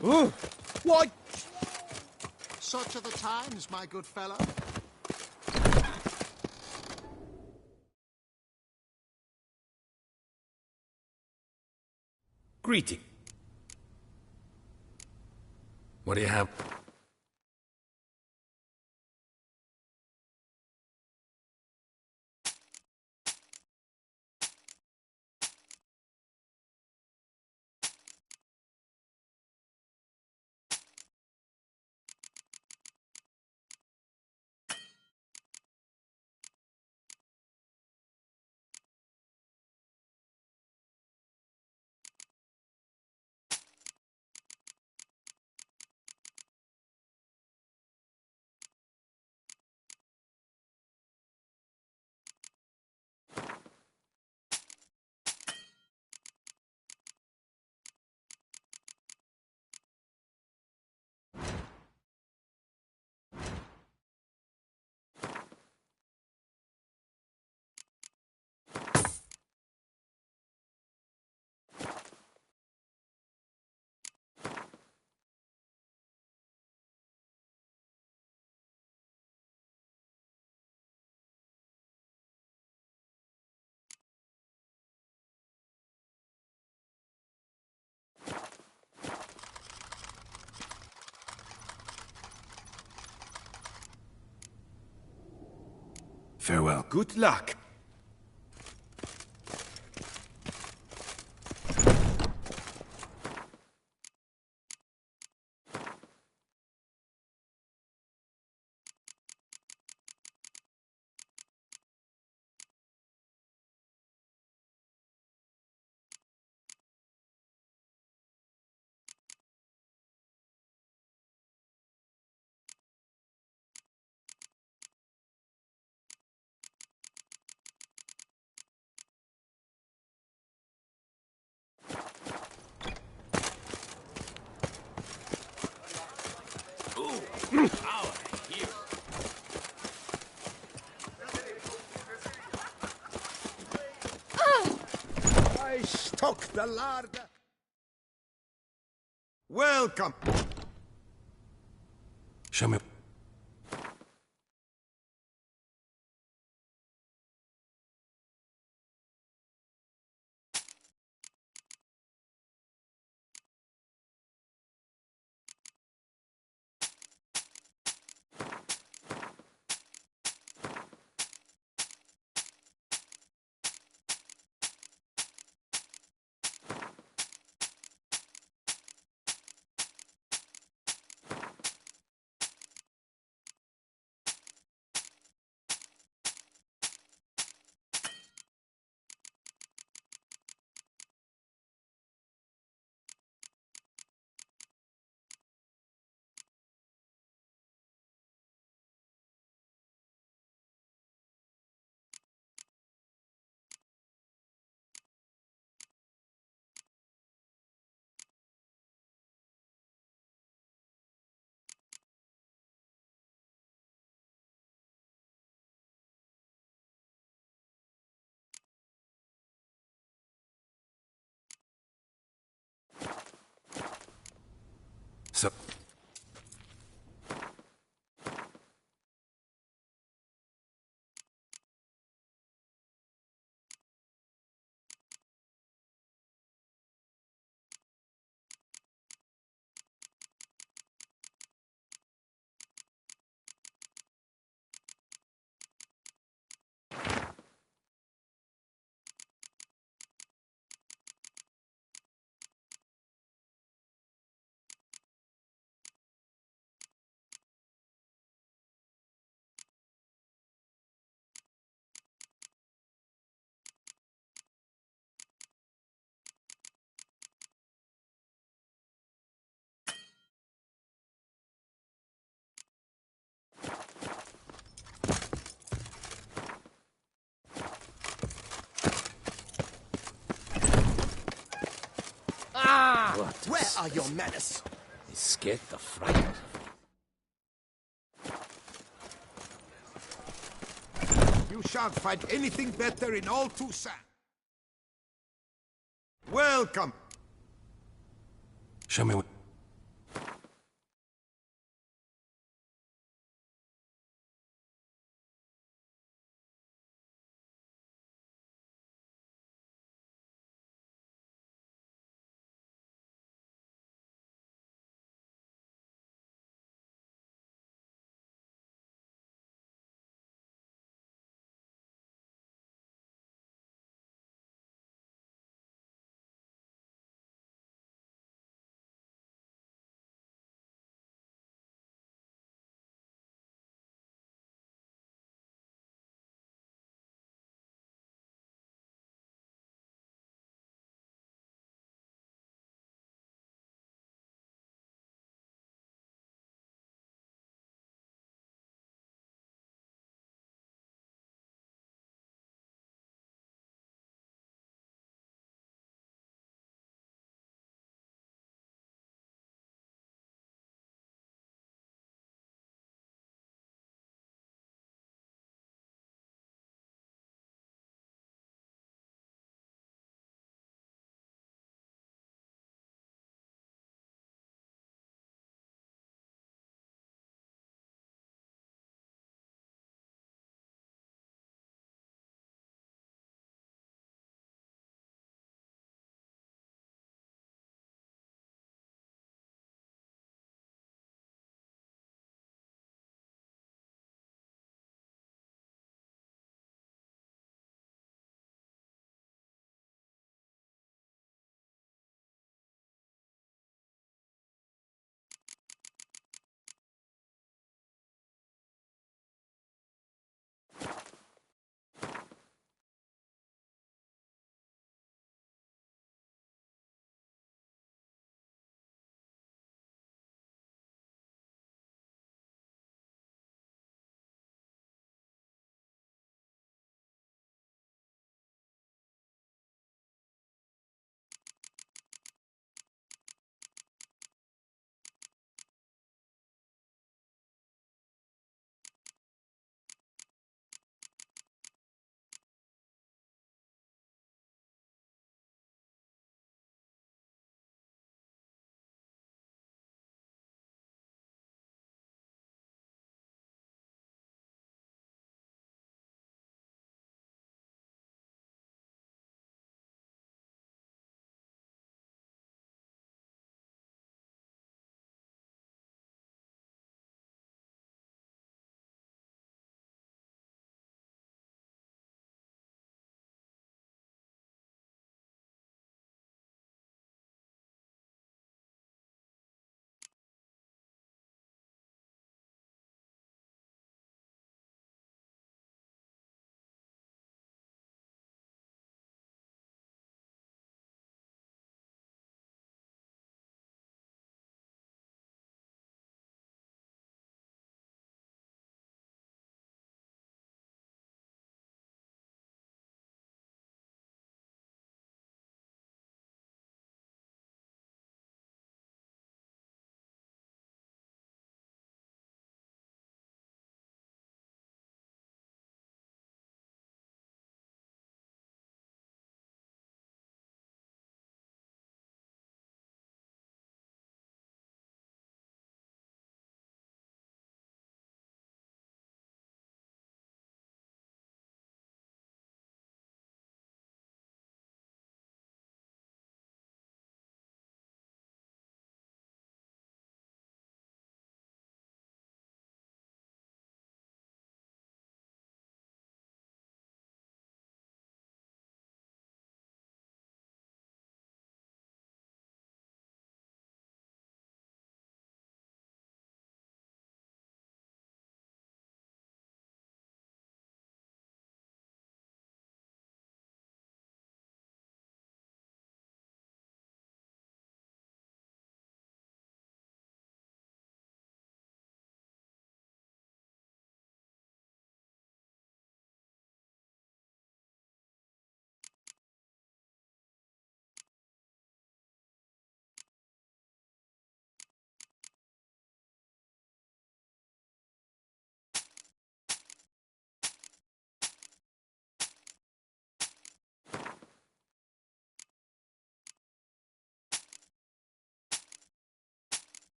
What? Such are the times, my good fellow. Greeting. What do you have? Farewell. Good luck. I stock the larder. Welcome. Show me. So. Where are your manners? They scared the fright out of me. You shan't find anything better in all Toussaint. Welcome. Show me what.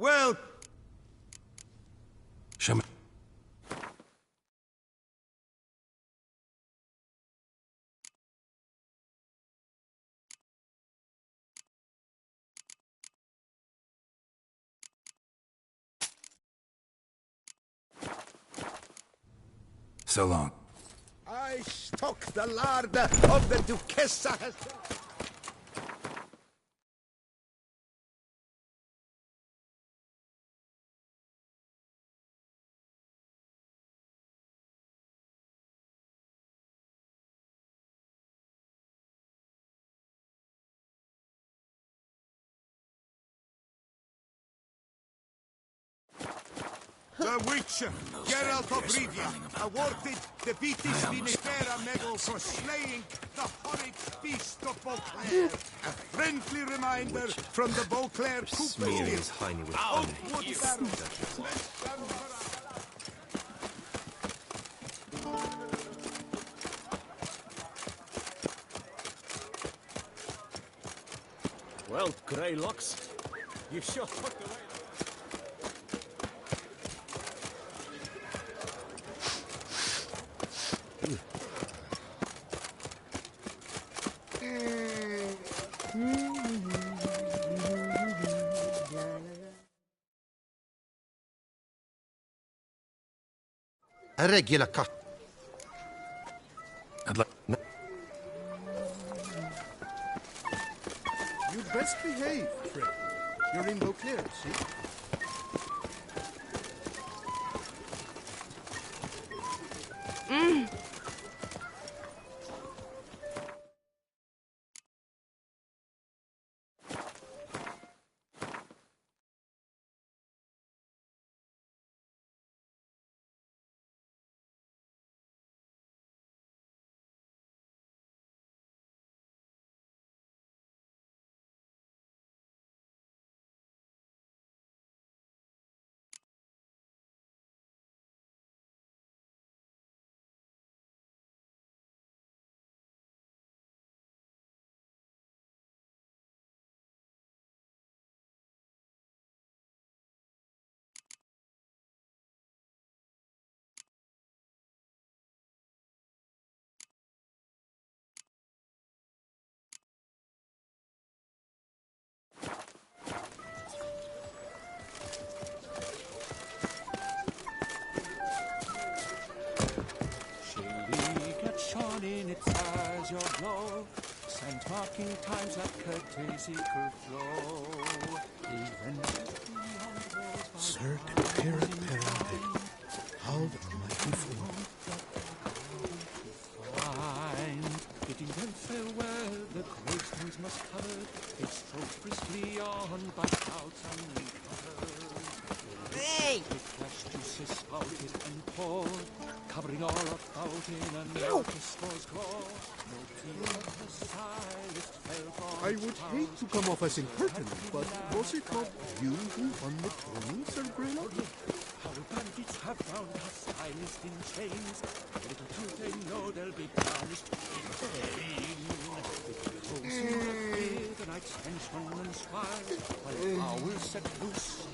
Well, Show me. So long. I stock the larder of the Duchessa herself. The Witcher, Geralt of Rivia, awarded the Vitis Vinifera medal for slaying the horrid beast of Beauclair. A friendly reminder from the Beauclair Smearing his Cooper hiney with Outwood honey. Well, Greylocks, you sure fucked away. A regular cut. I'd like. You'd best behave, Fred. You're in Beauclair, see? In its eyes your glow, sent marking times like courtesy could flow. Even Sir de Perapente, how the mighty fall. Bidding them farewell, the gravestones must cover. They strode briskly on by shouts uncovered. Hey! They flashed juices spouted and poured, covering all about in a notice was claw. No tear of the silest fell from I would hate to come off as impertinent, but was it not you who won the tourney, Sir Greylock? How bandits have bound us silenced in chains. Little do they know they'll be punished in vain. Those who fear the night's henchman and squires, while owls set loose,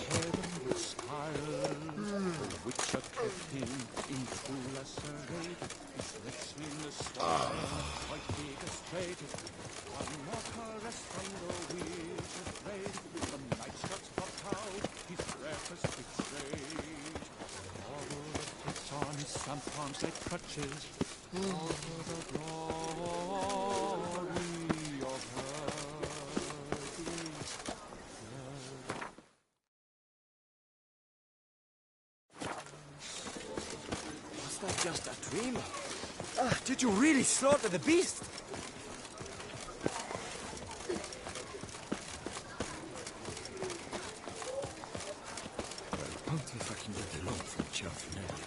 heaven would smile. The Witcher kept him in true lesser rate. His lips in the storm, quite big as straight. One more caress from the witch afraid. The night struts popped out, his breakfast betrayed. All the fits on his stump arms like crutches. Over the glory of her. Was that just a dream? Did you really slaughter the beast? I wonder if I can get along from Cianfinelli.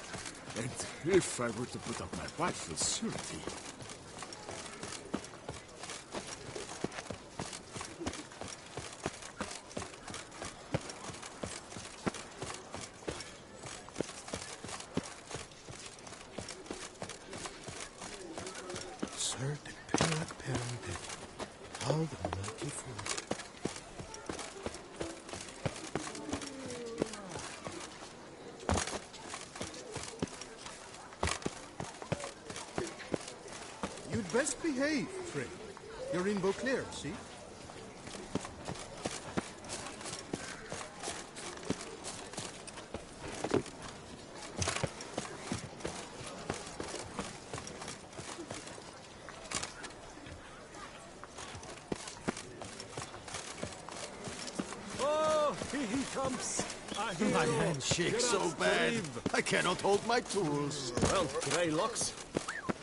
And if I were to put up my wife as surety. Sir de Perapente, how the mighty fall. You'd best behave, Frey. You're in Beauclair, see? Oh, here he comes. My hand shakes so bad, I cannot hold my tools. Well, Greylocks,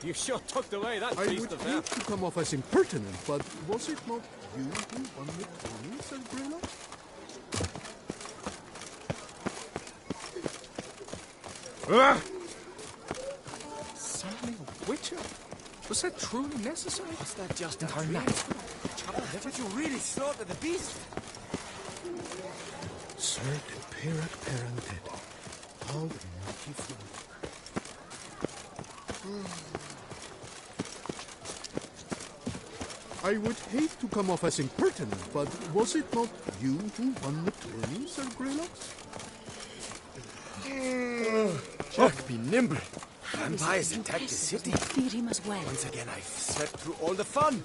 you sure tucked away that I beast would of hair. hate to come off as impertinent, but was it not you who won the tourney, Sir Greylock? Summoning a witcher? Was that truly necessary? Was that just a dream? Did you really slaughter the beast? Sir Temperat Parented. How mighty fool. I would hate to come off as impertinent, but was it not you who won the tourney, Sir Greylock? Jack, be nimble. Vampires attack the city. Fear him as well. Once again, I've slept through all the fun.